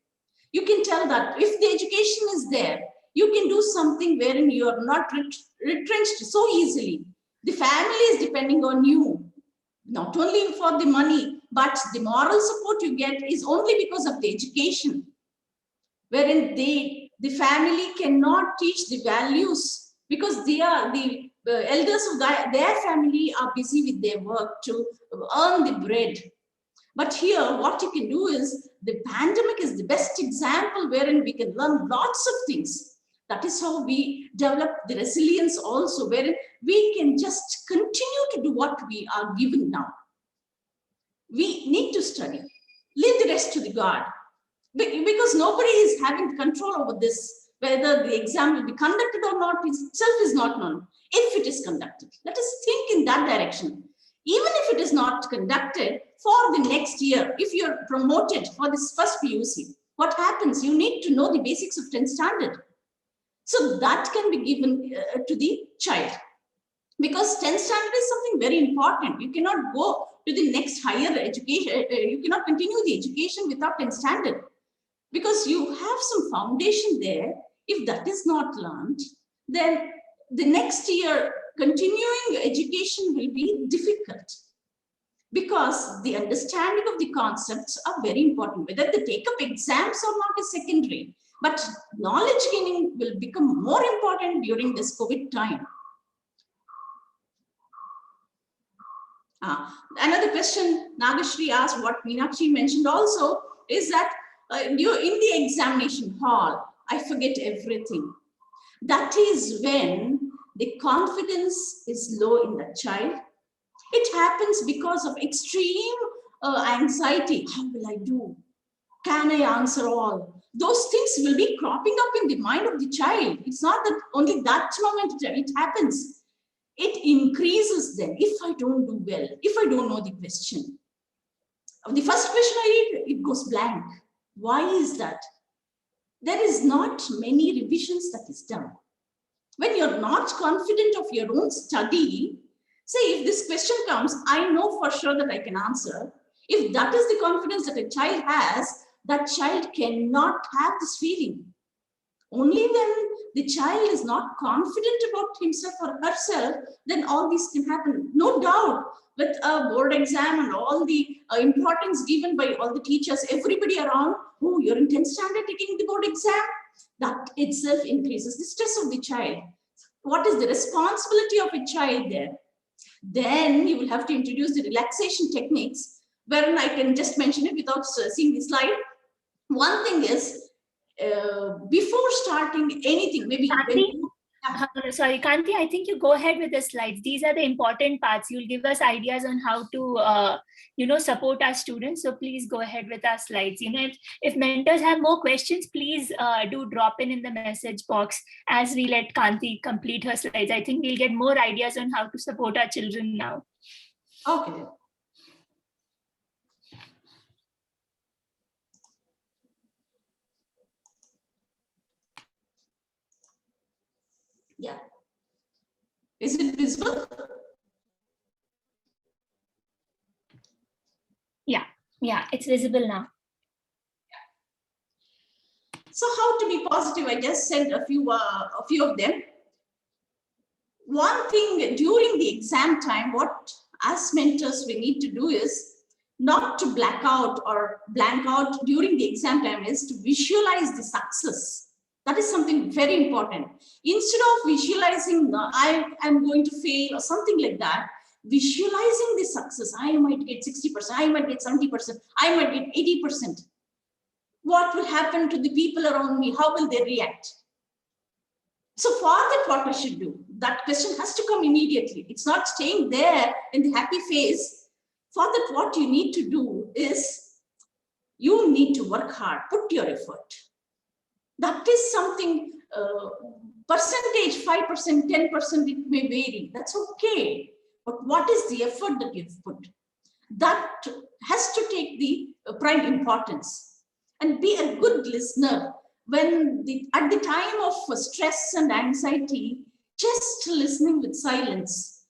You can tell that if the education is there, you can do something wherein you are not retrenched so easily. The family is depending on you, not only for the money, but the moral support you get is only because of the education, wherein the family cannot teach the values because they are the elders of their family are busy with their work to earn the bread. But here, what you can do is, the pandemic is the best example wherein we can learn lots of things. That is how we develop the resilience also, wherein we can just continue to do what we are given now. We need to study, leave the rest to the God, because nobody is having control over this. Whether the exam will be conducted or not itself is not known. If it is conducted, let us think in that direction. Even if it is not conducted, for the next year, if you're promoted for this first PUC, what happens? You need to know the basics of 10th standard. So that can be given to the child, because 10th standard is something very important. You cannot go to the next higher education. You cannot continue the education without 10th standard, because you have some foundation there. If that is not learned, then the next year continuing education will be difficult, because the understanding of the concepts are very important. Whether they take up exams or not is secondary, but knowledge gaining will become more important during this COVID time. Another question Nagashri asked, what Meenakshi mentioned also, is that you in the examination hall, I forget everything. That is when the confidence is low in the child. It happens because of extreme anxiety. How will I do? Can I answer all? Those things will be cropping up in the mind of the child. It's not that only that moment it happens. It increases then. If I don't do well, if I don't know the question, the first question I read, it goes blank. Why is that? There is not many revisions that is done. When you're not confident of your own study, say if this question comes, I know for sure that I can answer. If that is the confidence that a child has, that child cannot have this feeling. Only when the child is not confident about himself or herself, then all these can happen. No doubt, with a board exam and all the importance given by all the teachers, everybody around, oh, you're in 10th standard taking the board exam, that itself increases the stress of the child. What is the responsibility of a child there? Then you will have to introduce the relaxation techniques, wherein I can just mention it without seeing the slide. One thing is, before starting anything, maybe when you sorry, Kanti, I think you go ahead with the slides. These are the important parts. You'll give us ideas on how to, support our students. So please go ahead with our slides. If mentors have more questions, please do drop in the message box as we let Kanti complete her slides. I think we'll get more ideas on how to support our children now. Okay. Yeah. Is it visible? Yeah, it's visible now. So how to be positive? I just sent a few of them. one thing during the exam time, what as mentors we need to do is not to black out or blank out during the exam time, is to visualize the success. That is something very important. Instead of visualizing I am going to fail or something like that, visualizing the success. I might get 60%, I might get 70%, I might get 80%. What will happen to the people around me? How will they react? So for that, what I should do? That question has to come immediately. It's not staying there in the happy phase. For that, what you need to do is you need to work hard, put your effort. That is something, percentage, 5%, 10%, it may vary. That's okay. But what is the effort that you've put? That has to take the prime importance. And be a good listener. When at the time of stress and anxiety, just listening with silence.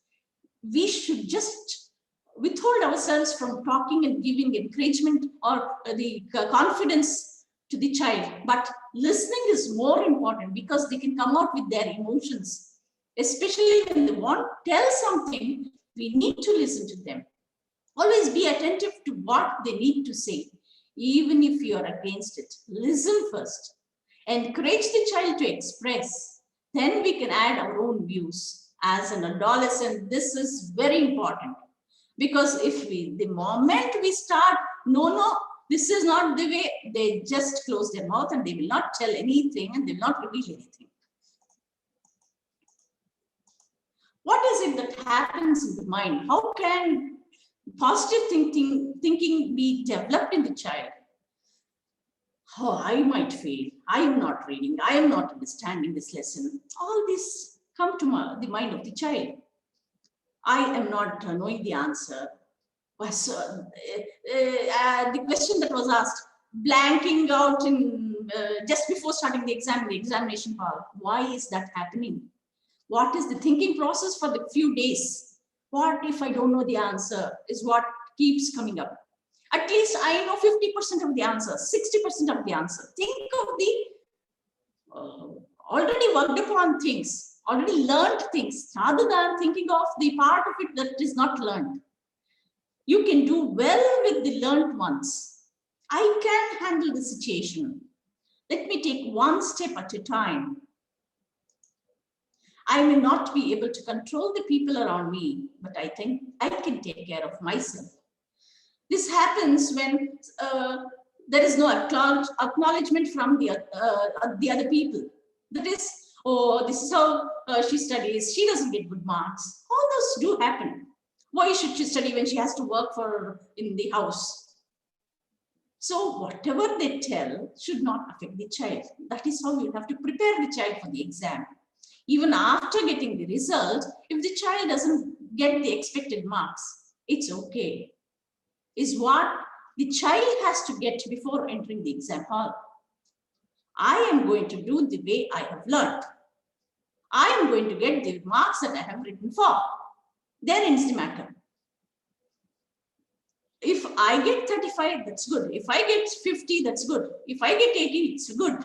We should just withhold ourselves from talking and giving encouragement or the confidence to the child. But listening is more important because they can come out with their emotions. Especially when they want to tell something, we need to listen to them. Always be attentive to what they need to say. Even if you are against it, listen first. Encourage the child to express. Then we can add our own views. As an adolescent, this is very important. Because if the moment we start, no, this is not the way, they just close their mouth and they will not tell anything and they will not reveal anything. What is it that happens in the mind? How can positive thinking be developed in the child? Oh, I might fail. I am not reading. I am not understanding this lesson. All this come to the mind of the child. I am not knowing the answer. So, the question that was asked, blanking out in just before starting the examination hall. Why is that happening? What is the thinking process for the few days? What if I don't know the answer is what keeps coming up. At least I know 50% of the answer, 60% of the answer. Think of the already worked upon things, already learned things, rather than thinking of the part of it that is not learned. You can do well with the learned ones. I can handle the situation. Let me take one step at a time. I may not be able to control the people around me, but I think I can take care of myself. This happens when there is no acknowledgement from the other people. That is, oh, this is how she studies. She doesn't get good marks. All those do happen. Why should she study when she has to work in the house? So whatever they tell should not affect the child. That is how you have to prepare the child for the exam. Even after getting the result, if the child doesn't get the expected marks, it's okay. Is what the child has to get before entering the exam hall. I am going to do the way I have learned. I am going to get the marks that I have written for. There ends the matter. If I get 35, that's good. If I get 50, that's good. If I get 80, it's good.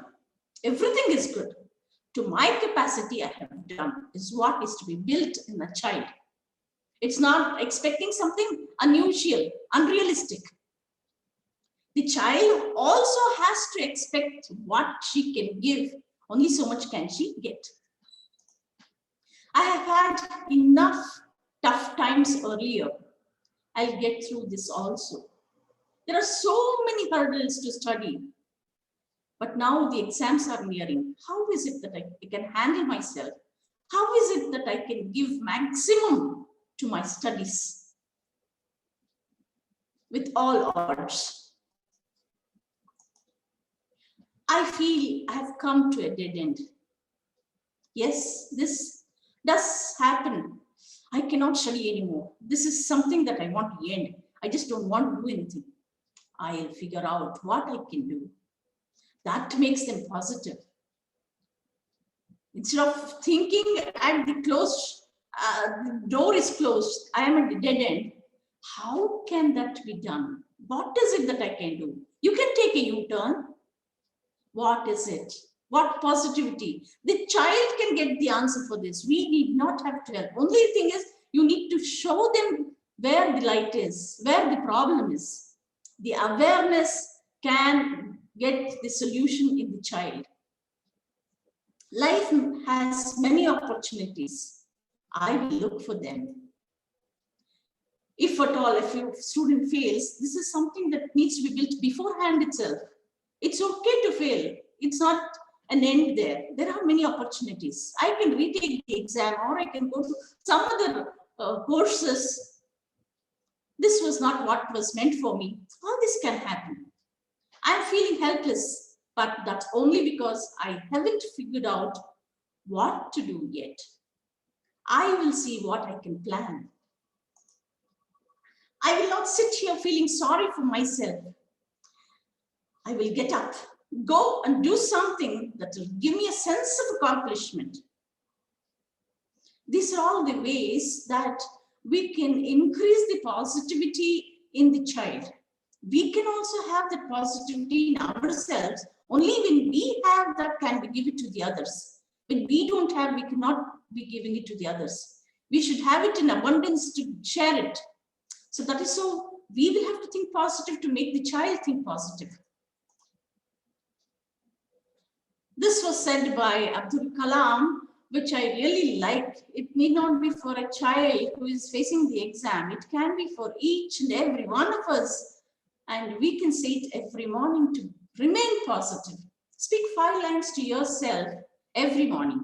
Everything is good. To my capacity, I have done is what is to be built in a child. It's not expecting something unusual, unrealistic. The child also has to expect what she can give. Only so much can she get. I have had enough tough times earlier. I'll get through this also. There are so many hurdles to study. But now the exams are nearing. How is it that I can handle myself? How is it that I can give maximum to my studies with all odds? I feel I have come to a dead end. Yes, this does happen. I cannot study anymore. This is something that I want to end. I just don't want to do anything. I'll figure out what I can do. That makes them positive. Instead of thinking at the door is closed, I am at the dead end. How can that be done? What is it that I can do? You can take a U-turn. What is it? What positivity? The child can get the answer for this. We need not have to help. Only thing is, you need to show them where the light is, where the problem is. The awareness can get the solution in the child. Life has many opportunities. I will look for them. If at all, if your student fails, this is something that needs to be built beforehand itself. It's okay to fail. It's not an end there. There are many opportunities. I can retake the exam, or I can go to some other courses. This was not what was meant for me. All this can happen. I'm feeling helpless, but that's only because I haven't figured out what to do yet. I will see what I can plan. I will not sit here feeling sorry for myself. I will get up, go and do something that will give me a sense of accomplishment. These are all the ways that we can increase the positivity in the child. We can also have the positivity in ourselves. Only when we have that can we give it to the others. When we don't have, we cannot be giving it to the others. We should have it in abundance to share it. So that is so we will have to think positive to make the child think positive. This was said by Abdul Kalam, which I really like. It need not be for a child who is facing the exam. It can be for each and every one of us. And we can say it every morning to remain positive. Speak 5 lines to yourself every morning.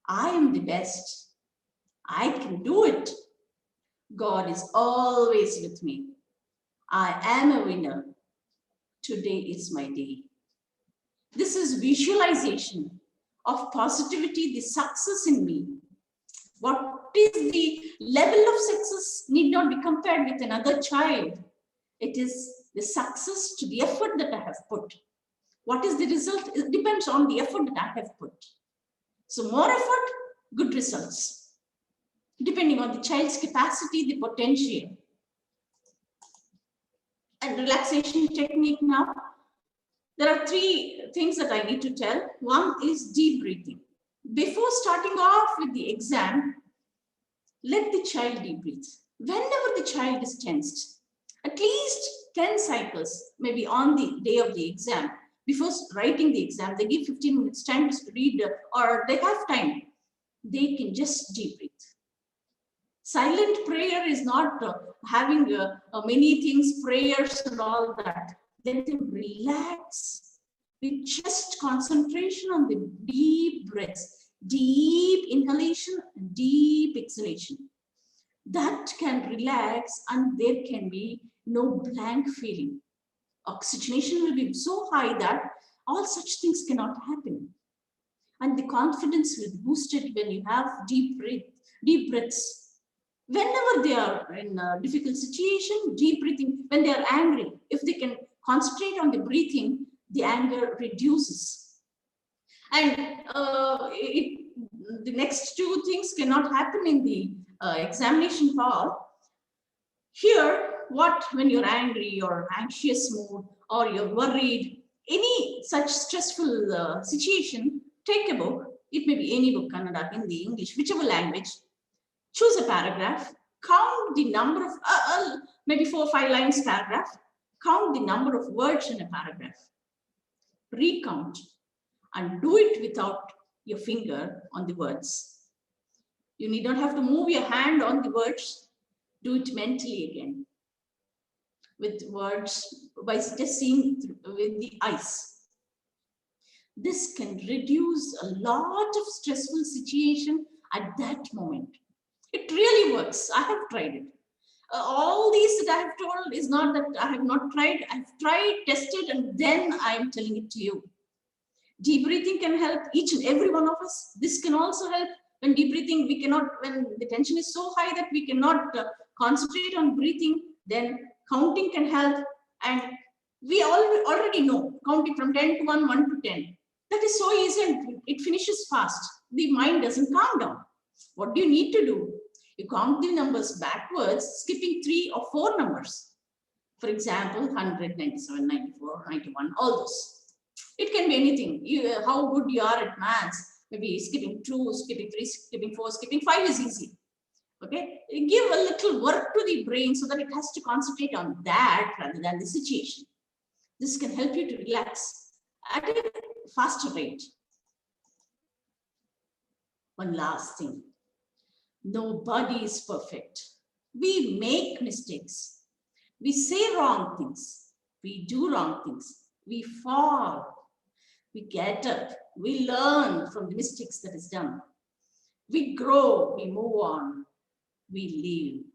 I am the best. I can do it. God is always with me. I am a winner. Today is my day. This is visualization of positivity, the success in me. What is the level of success need not be compared with another child. It is the success to the effort that I have put. What is the result? It depends on the effort that I have put. So more effort, good results. Depending on the child's capacity, the potential. And relaxation technique now. There are 3 things that I need to tell. One is deep breathing. Before starting off with the exam, let the child deep breathe. Whenever the child is tensed, at least 10 cycles, maybe on the day of the exam, before writing the exam, they give 15 minutes time to read, or they have time. They can just deep breathe. Silent prayer is not having many things, prayers and all that. Let them relax with just concentration on the deep breaths, deep inhalation and deep exhalation. That can relax and there can be no blank feeling. Oxygenation will be so high that all such things cannot happen. And the confidence will be boosted when you have deep breaths. Whenever they are in a difficult situation, deep breathing, when they are angry, if they can concentrate on the breathing, the anger reduces. And the next 2 things cannot happen in the examination hall. Here, when you're angry or anxious mood or you're worried, any such stressful situation, take a book. It may be any book, Kannada, Hindi, English, whichever language. Choose a paragraph, count the number of, maybe 4 or 5 lines paragraph, count the number of words in a paragraph, recount, and do it without your finger on the words. You need not have to move your hand on the words, do it mentally again, with words, by just seeing with the eyes. This can reduce a lot of stressful situation at that moment. It really works. I have tried it. All these that I have told is not that I have not tried. I've tried, tested, and then I'm telling it to you. Deep breathing can help each and every one of us. This can also help when deep breathing, when the tension is so high that we cannot concentrate on breathing, then counting can help. And we already know counting from 10 to 1, 1 to 10. That is so easy and it finishes fast. The mind doesn't calm down. What do you need to do? You count the numbers backwards, skipping 3 or 4 numbers. For example, 100, 97, 94, 91, all those. It can be anything. How good you are at maths. Maybe skipping 2, skipping 3, skipping 4, skipping 5 is easy. Okay, give a little work to the brain so that it has to concentrate on that rather than the situation. This can help you to relax at a faster rate. One last thing. Nobody is perfect. We make mistakes. We say wrong things. We do wrong things. We fall. We get up. We learn from the mistakes that is done. We grow. We move on. We live.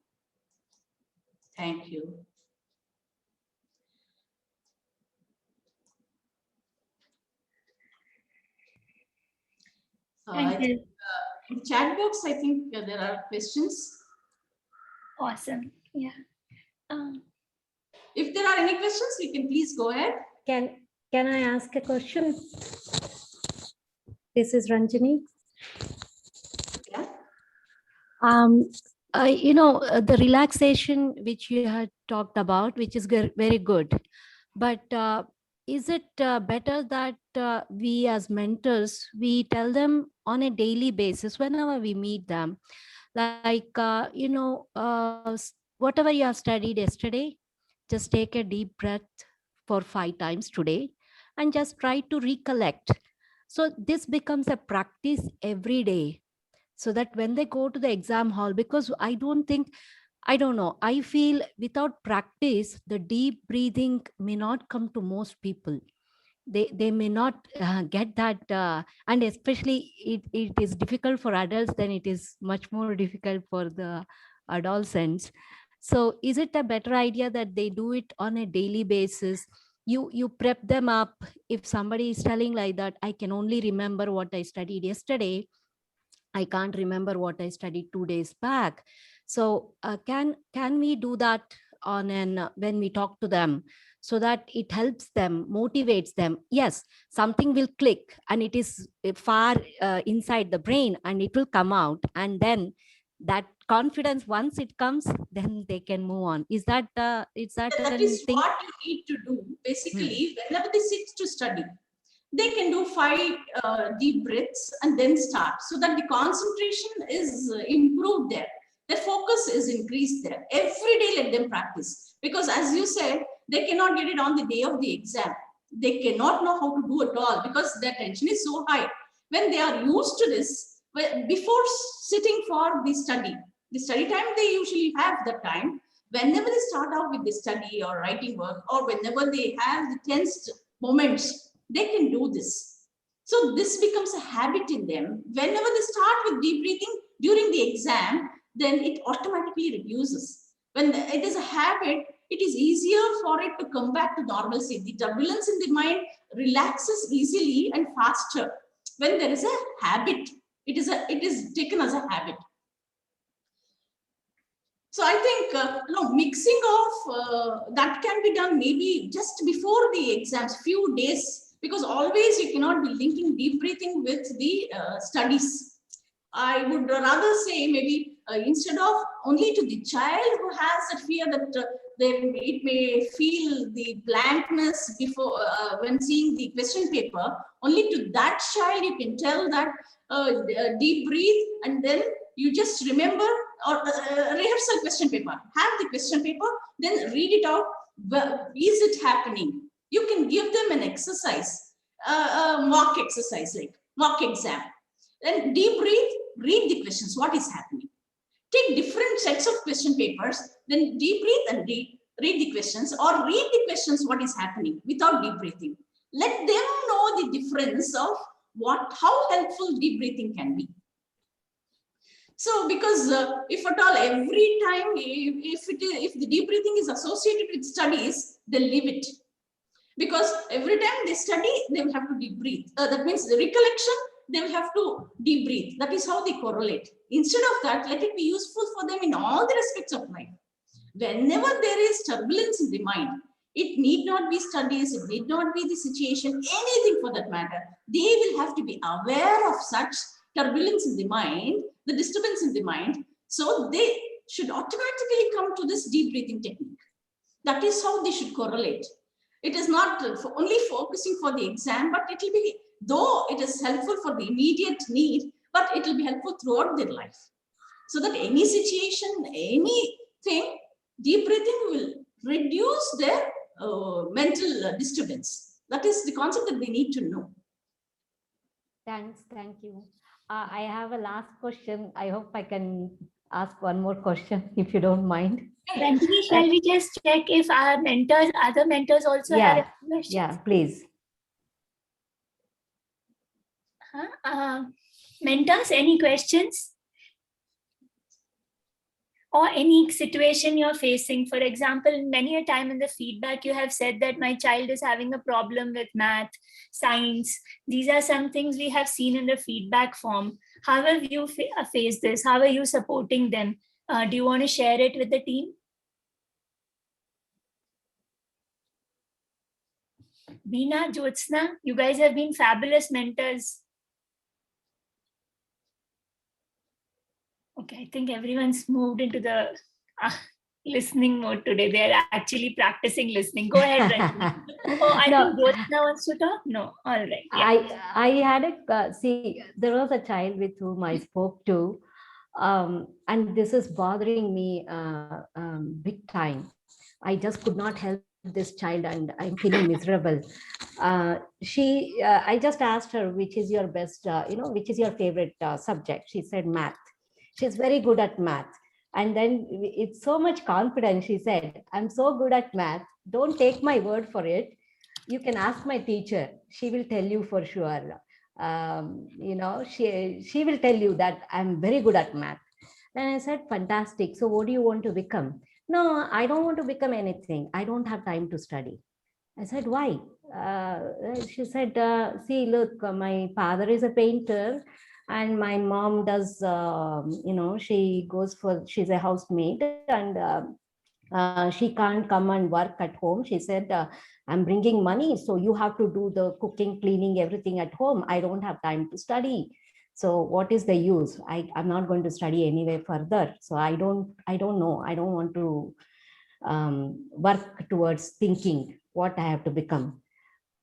Thank you. Thank you. In the chat box, I think there are questions. Awesome. Yeah. If there are any questions, you can please go ahead. Can I ask a question? This is Ranjini. Yeah. The relaxation which you had talked about, which is very good, but is it better that we as mentors, we tell them on a daily basis whenever we meet them, like, whatever you have studied yesterday, just take a deep breath for 5 times today and just try to recollect. So this becomes a practice every day, so that when they go to the exam hall, because I don't know, I feel without practice, the deep breathing may not come to most people. They may not get that, and especially it is difficult for adults, then it is much more difficult for the adolescents. So is it a better idea that they do it on a daily basis? You prep them up. If somebody is telling like that, I can only remember what I studied yesterday, I can't remember what I studied 2 days back. So can we do that on when we talk to them, so that it helps them, motivates them? Yes, something will click and it is far inside the brain and it will come out. And then that confidence, once it comes, then they can move on. Is that That is what you need to do. Basically, whenever they sit to study, they can do 5 deep breaths and then start, so that the concentration is improved there. The focus is increased there. Every day, let them practice. Because as you said, they cannot get it on the day of the exam. They cannot know how to do it all because their tension is so high. When they are used to this, before sitting for the study time, they usually have the time. Whenever they start out with the study or writing work, or whenever they have the tensed moments, they can do this. So this becomes a habit in them. Whenever they start with deep breathing during the exam, then it automatically reduces. When it is a habit, it is easier for it to come back to normalcy. The turbulence in the mind relaxes easily and faster when there is a habit. It is taken as a habit. So I think mixing of that can be done maybe just before the exams, few days, because always you cannot be linking deep breathing with the studies. I would rather say maybe instead of only to the child who has that fear that it may feel the blankness before when seeing the question paper, only to that child you can tell that deep breathe, and then you just remember or rehearsal question paper. Have the question paper, then read it out. Is it happening? You can give them an exercise, mock exercise, like mock exam. Then deep breathe, read the questions, what is happening. Take different sets of question papers, then deep breathe and read the questions, or read the questions, what is happening without deep breathing. Let them know the difference of how helpful deep breathing can be. So, because if at all every time, if the deep breathing is associated with studies, they'll leave it. Because every time they study, they will have to deep breathe. That means the recollection, they will have to deep breathe. That is how they correlate. Instead of that, let it be useful for them in all the aspects of life. Whenever there is turbulence in the mind, it need not be studies, it need not be the situation, anything for that matter. They will have to be aware of such turbulence in the mind, the disturbance in the mind. So they should automatically come to this deep breathing technique. That is how they should correlate. It is not only focusing for the exam, but it will be, though it is helpful for the immediate need, but it will be helpful throughout their life. So that any situation, anything, deep breathing will reduce their mental disturbance. That is the concept that they need to know. Thank you. I have a last question. I hope I can ask one more question, if you don't mind. Ranjini, shall we just check if our mentors, other mentors also have any questions? Yeah, please. Mentors, any questions? Or any situation you're facing? For example, many a time in the feedback you have said that my child is having a problem with math, science. These are some things we have seen in the feedback form. How have you faced this? How are you supporting them? Do you want to share it with the team? Veena, Jyotsna, you guys have been fabulous mentors. Okay, I think everyone's moved into the listening mode today. They're actually practicing listening. Go ahead, Ranjini. Oh, I think Jyotsna wants to talk? No, all right. Yeah. I had a, see, there was a child with whom I spoke to, and this is bothering me big time. I just could not help this child and I'm feeling miserable. I just asked her, which is your best, which is your favorite subject? She said math. She's very good at math. And then it's so much confidence. She said, I'm so good at math. Don't take my word for it. You can ask my teacher. She will tell you for sure. She will tell you that I'm very good at math. Then I said, fantastic. So what do you want to become? No, I don't want to become anything. I don't have time to study. I said, why? She said, see, look, my father is a painter and my mom does, she's a housemaid and she can't come and work at home. She said, I'm bringing money, so you have to do the cooking, cleaning, everything at home. I don't have time to study. So what is the use? I'm not going to study anyway further. So I don't know. I don't want to work towards thinking what I have to become.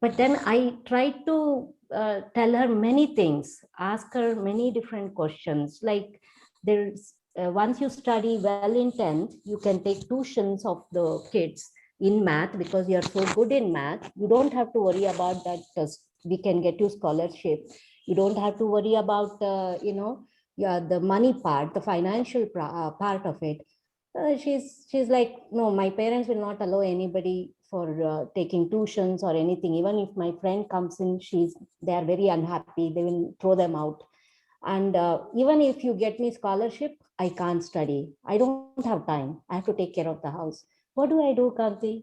But then I tried to tell her many things, ask her many different questions. Like there's once you study well in 10th, you can take tuitions of the kids in math because you're so good in math. You don't have to worry about that. We can get you scholarship. You don't have to worry about, the money part, the financial part of it. She's like, no, my parents will not allow anybody for taking tuitions or anything. Even if my friend comes in, they are very unhappy. They will throw them out. And even if you get me scholarship, I can't study. I don't have time. I have to take care of the house. What do I do, Kanti?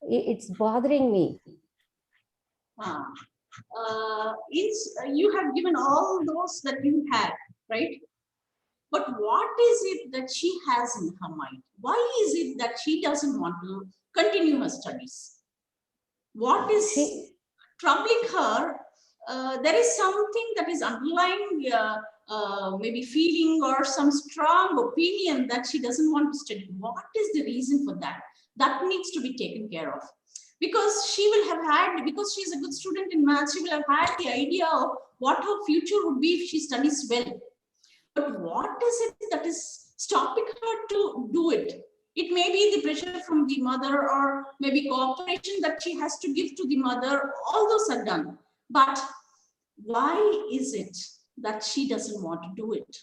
It's bothering me. You have given all those that you had, right? But what is it that she has in her mind? Why is it that she doesn't want to continue her studies? What is troubling her? There is something that is underlying maybe feeling or some strong opinion that she doesn't want to study. What is the reason for that? That needs to be taken care of. Because she will have had, because she's a good student in math, she will have had the idea of what her future would be if she studies well. But what is it that is stopping her to do it? It may be the pressure from the mother or maybe cooperation that she has to give to the mother. All those are done. But why is it that she doesn't want to do it?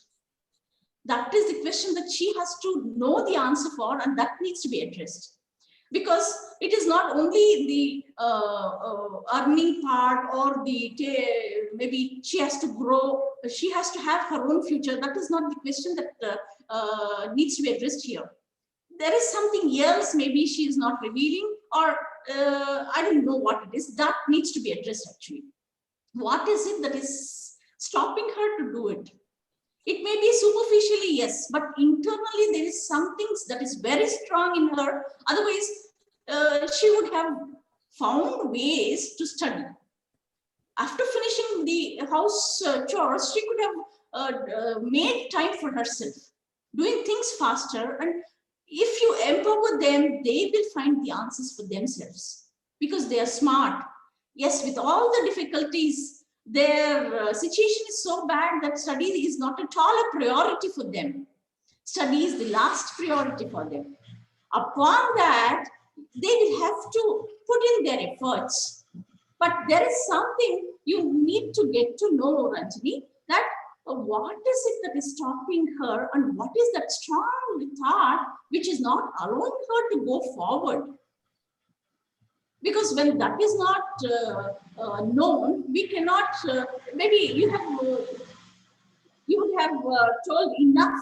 That is the question that she has to know the answer for, and that needs to be addressed. Because it is not only the earning part or the maybe she has to grow, she has to have her own future. That is not the question that needs to be addressed here. There is something else maybe she is not revealing, or I don't know what it is. That needs to be addressed actually. What is it that is stopping her to do it? It may be superficially, yes, but internally there is something that is very strong in her. Otherwise, she would have found ways to study. After finishing the house chores, she could have made time for herself, doing things faster. And if you empower them, they will find the answers for themselves. because they are smart. Yes, with all the difficulties, their situation is so bad that study is not at all a priority for them. Study is the last priority for them. Upon that, they will have to put in their efforts. But there is something you need to get to know, Ranjini, that what is it that is stopping her, and what is that strong thought which is not allowing her to go forward? Because when that is not known, we cannot, maybe you would have told enough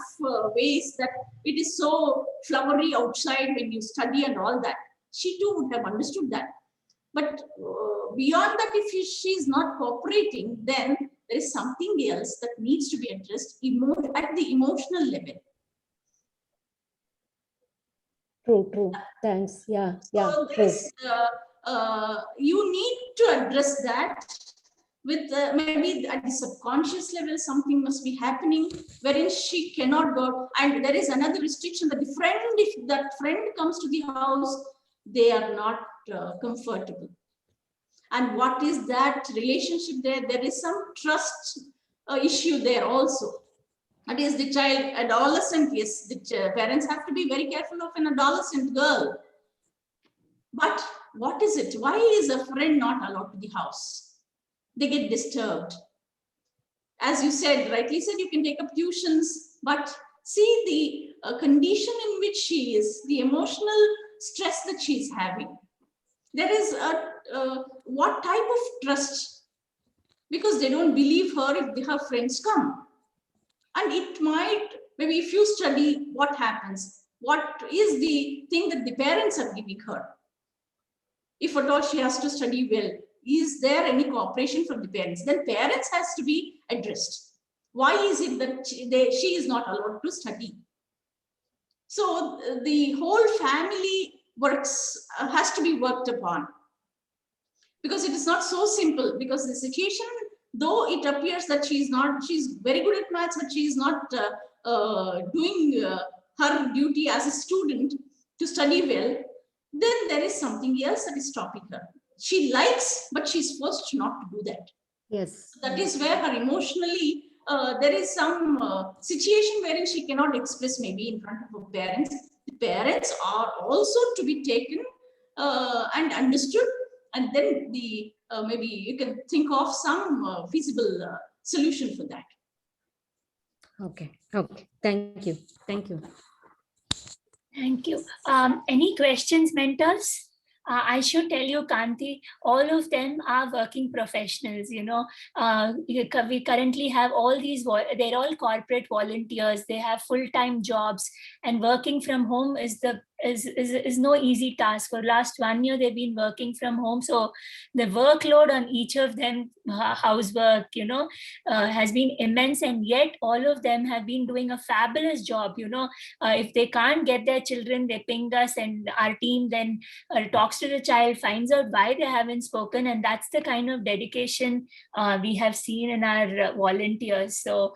ways that it is so flowery outside when you study and all that. She too would have understood that. But beyond that, if she is not cooperating, then there is something else that needs to be addressed at the emotional level. True. Thanks. Yeah. So this, you need to address that with maybe at the subconscious level, something must be happening wherein she cannot go. And there is another restriction that the friend, if that friend comes to the house, they are not comfortable. And what is that relationship there? There is some trust issue there also. That is the child, adolescent, yes, the parents have to be very careful of an adolescent girl. But what is it? Why is a friend not allowed to the house? They get disturbed. As you said, rightly said, you can take up tuitions, but see the condition in which she is, the emotional stress that she is having. There is what type of trust? Because they don't believe her if her friends come. And it might, maybe if you study, what happens? What is the thing that the parents are giving her? If at all she has to study well, is there any cooperation from the parents? Then parents has to be addressed. Why is it that she is not allowed to study? So the whole family works has to be worked upon, because it is not so simple. Because the situation, though it appears that she's very good at maths, but she is not doing her duty as a student to study well, then there is something else that is stopping her. She likes, but she's forced not to do that. Yes. That is where her emotionally, there is some situation wherein she cannot express maybe in front of her parents. The parents are also to be taken and understood, and then the maybe you can think of some feasible solution for that. Okay. Thank you. Thank you. Any questions, mentors? I should tell you, Kanti, all of them are working professionals. We currently have all these, they're all corporate volunteers. They have full-time jobs, and working from home is no easy task. For last 1 year, they've been working from home. So the workload on each of them, housework, has been immense. And yet all of them have been doing a fabulous job. If they can't get their children, they ping us, and our team then talks to the child, finds out why they haven't spoken. And that's the kind of dedication we have seen in our volunteers. So,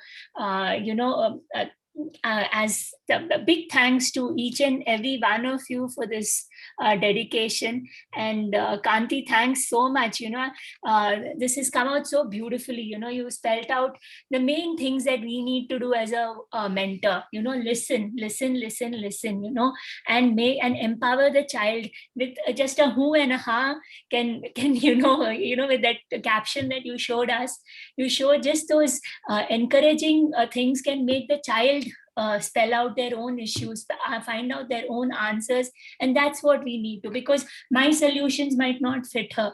as a big thanks to each and every one of you for this dedication. And Kanti, thanks so much. This has come out so beautifully. You spelled out the main things that we need to do as a mentor. Listen, and empower the child with just a who and a ha. Can with that caption that you showed us, you showed just those encouraging things can make the child spell out their own issues, find out their own answers. And that's what we need to, because my solutions might not fit her.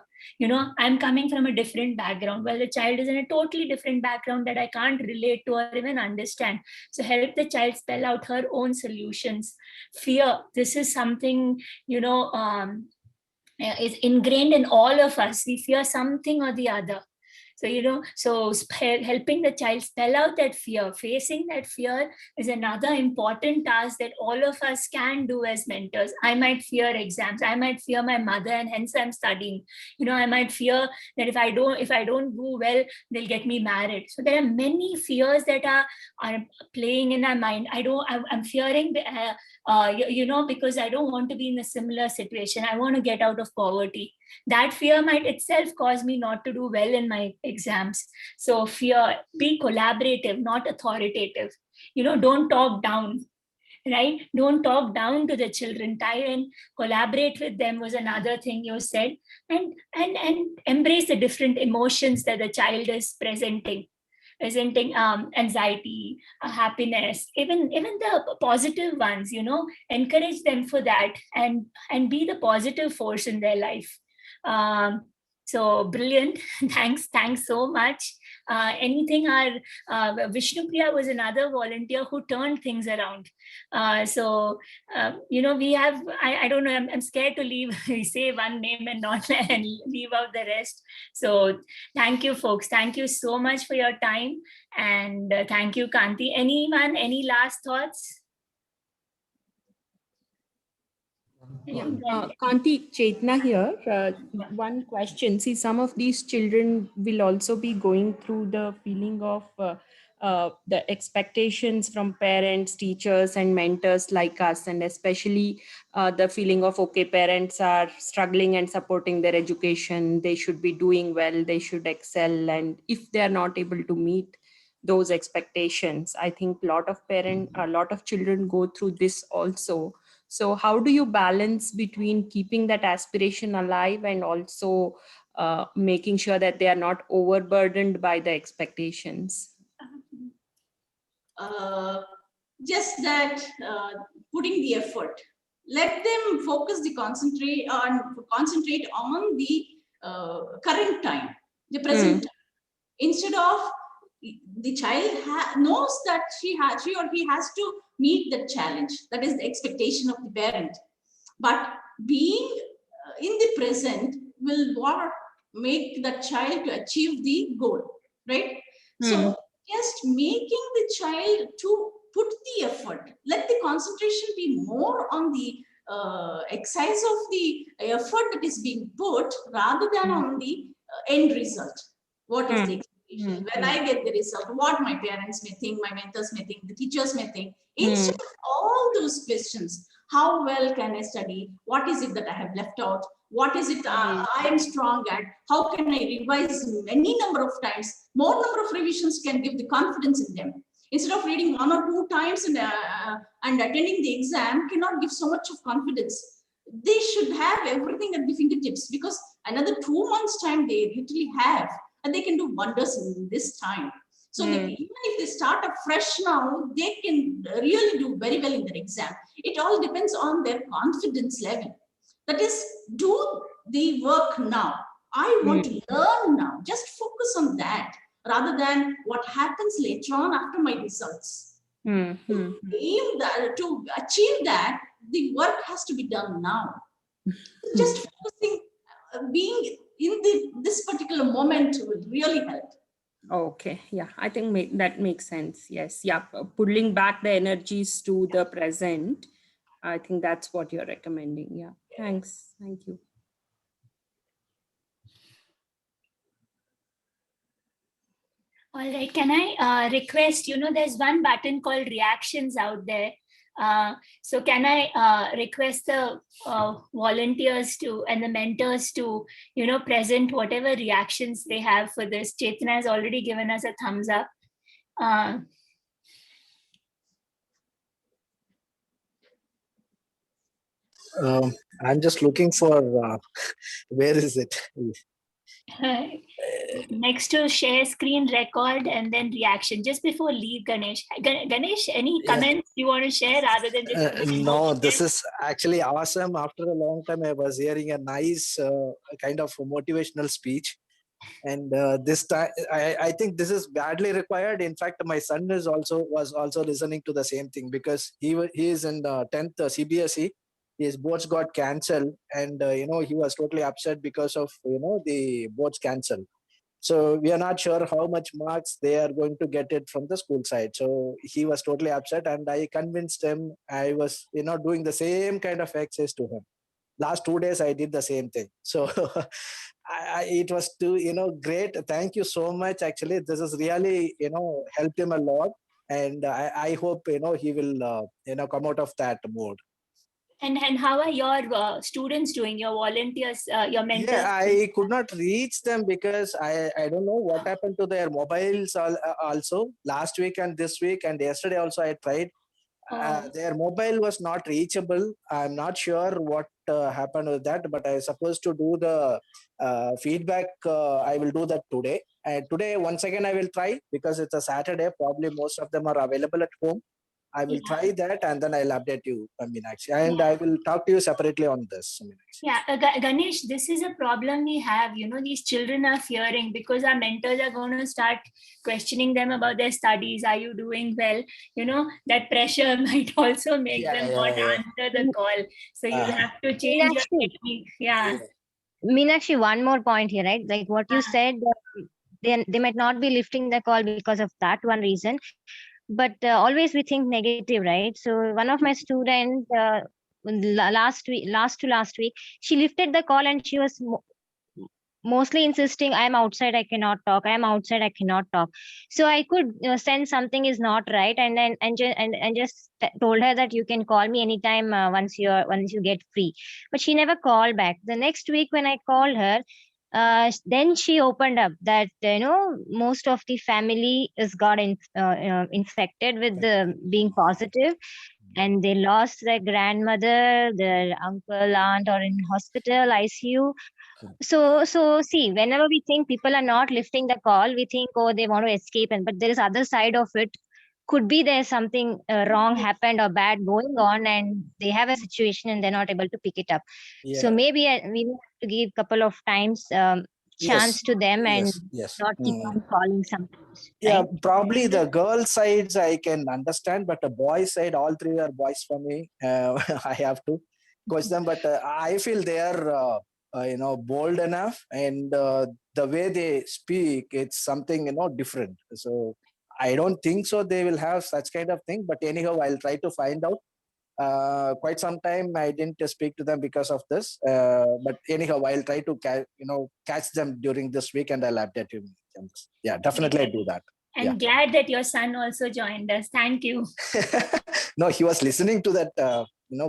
I'm coming from a different background. Well, the child is in a totally different background that I can't relate to or even understand. So help the child spell out her own solutions. Fear, this is something, is ingrained in all of us. We fear something or the other. So helping the child spell out that fear, facing that fear, is another important task that all of us can do as mentors. I might fear exams. I might fear my mother, and hence I'm studying. I might fear that if I don't do well, they'll get me married. So there are many fears that are playing in our mind. I'm fearing, because I don't want to be in a similar situation. I want to get out of poverty. that fear might itself cause me not to do well in my exams. So fear, be collaborative, not authoritative. Don't talk down, right? Don't talk down to the children. Try and collaborate with them was another thing you said. And embrace the different emotions that the child is presenting anxiety, happiness, even the positive ones. Encourage them for that, and be the positive force in their life. So brilliant. Thanks so much. Anything our Vishnupriya was another volunteer who turned things around. We have, I don't know, I'm scared to leave, say one name and not and leave out the rest. So thank you, folks. Thank you so much for your time. And thank you, Kanti. Anyone, any last thoughts? Kanti, Chetna here. One question. See, some of these children will also be going through the feeling of the expectations from parents, teachers, and mentors like us, and especially the feeling of, okay, parents are struggling and supporting their education. They should be doing well. They should excel. And if they are not able to meet those expectations, I think a lot of children go through this also. So how do you balance between keeping that aspiration alive and also making sure that they are not overburdened by the expectations? Just that putting the effort. Let them concentrate on the current time, the present time. Instead of the child knows that she or he has to meet the challenge. That is the expectation of the parent. But being in the present will make the child to achieve the goal, right? So just making the child to put the effort. Let the concentration be more on the exercise of the effort that is being put rather than on the end result. What is the expectation? When I get the result, what my parents may think, my mentors may think, the teachers may think. Instead of all those questions, how well can I study? What is it that I have left out? What is it I am strong at? How can I revise many number of times? More number of revisions can give the confidence in them. Instead of reading 1 or 2 times and attending the exam cannot give so much of confidence. They should have everything at the fingertips, because another 2 months time they literally have, and they can do wonders in this time. So even if they start afresh now, they can really do very well in their exam. It all depends on their confidence level. That is, do the work now. I want to learn now. Just focus on that rather than what happens later on after my results. To achieve that, the work has to be done now. Just focusing, being in this particular moment will really help. Okay, yeah, I think that makes sense. Yes, yeah, pulling back the energies to the present. I think that's what you're recommending. Yeah, thanks. Thank you. All right, can I request, there's one button called reactions out there. So can I request the volunteers and the mentors to, present whatever reactions they have for this. Chetna has already given us a thumbs up. I'm just looking for, where is it? Next to share screen, record, and then reaction. Just before leave, Ganesh. Ganesh, any comments you want to share rather than just... No, this is actually awesome. After a long time, I was hearing a nice kind of motivational speech. And this time, I think this is badly required. In fact, my son was also listening to the same thing, because he is in the 10th CBSE. His boards got cancelled, and he was totally upset because of the boards cancelled. So we are not sure how much marks they are going to get it from the school side. So he was totally upset, and I convinced him. I was doing the same kind of exercise to him. Last 2 days I did the same thing. So it was great. Thank you so much. Actually, this has really helped him a lot, and I hope he will come out of that mode. And how are your students doing? Your volunteers, your mentors? Yeah, I could not reach them because I don't know what happened to their mobiles also last week and this week and yesterday also I tried. Oh. Their mobile was not reachable. I'm not sure what happened with that, but I was supposed to do the feedback. I will do that today. And today, once again, I will try because it's a Saturday. Probably most of them are available at home. I will Yeah. try that and then I'll update you, Meenakshi. And Yeah. I will talk to you separately on this, Meenakshi. Yeah, Ganesh, this is a problem we have. These children are fearing because our mentors are going to start questioning them about their studies. Are you doing well? That pressure might also make Yeah, them yeah, not yeah. answer the call. So you'll Uh, have to change your Meenakshi, technique. Yeah. Meenakshi, one more point here, right? Like what you said, they might not be lifting the call because of that one reason. But always we think negative, right? So one of my students last week, she lifted the call and she was mostly insisting, I'm outside, I cannot talk, I'm outside, I cannot talk. So I could sense something is not right, and then and just told her that you can call me anytime once you get free. But she never called back. The next week when I called her, then she opened up that most of the family is infected with the being positive, and they lost their grandmother, their uncle, aunt, or in hospital ICU. So see, whenever we think people are not lifting the call, we think, oh, they want to escape, but there is other side of it. Could be there's something wrong happened or bad going on, and they have a situation and they're not able to pick it up. So yeah. maybe we need to give couple of times Yes. chance to them and Yes. not keep on calling sometimes, Yeah, right? probably the girl sides I can understand, but the boy side, all three are boys for me. I have to coach them, but I feel they are, bold enough, and the way they speak, it's something different. So I don't think so. They will have such kind of thing, but anyhow, I'll try to find out. Quite some time I didn't speak to them because of this, but anyhow, I'll try to catch them during this week, and I'll update you. Yeah, definitely I do that. I'm glad that your son also joined us. Thank you. No, he was listening to that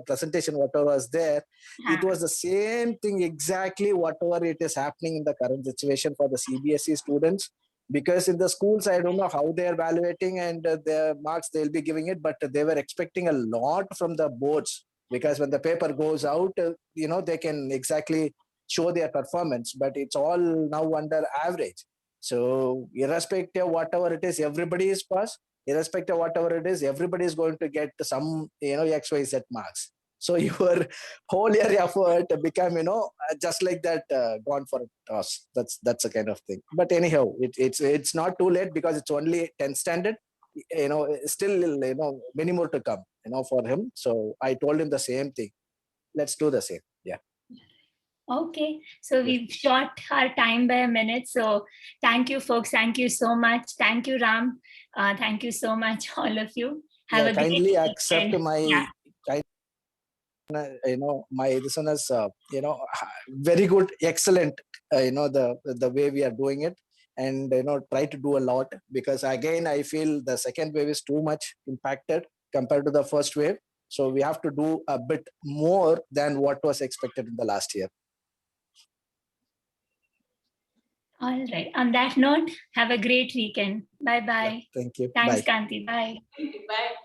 presentation, whatever was there. It was the same thing exactly whatever it is happening in the current situation for the CBSE students, because in the schools I don't know how they are evaluating and the marks they'll be giving it, but they were expecting a lot from the boards, because when the paper goes out, they can exactly show their performance, but it's all now under average. So irrespective whatever it is, everybody is passed. Irrespective of whatever it is, everybody is going to get some XYZ marks. So your whole year effort become just like that, gone for a toss. That's a kind of thing. But anyhow, it's not too late because it's only 10th standard. Still many more to come for him. So I told him the same thing. Let's do the same. Yeah. Okay, so we've short our time by a minute. So thank you, folks. Thank you so much. Thank you, Ram. Thank you so much, all of you. Have a kindly great accept weekend. my my this one is very good, excellent. The way we are doing it, and try to do a lot, because again I feel the second wave is too much impacted compared to the first wave. So we have to do a bit more than what was expected in the last year. All right. On that note, have a great weekend. Bye bye. Thank you. Thanks, Bye. Kanti. Bye. Thank you. Bye.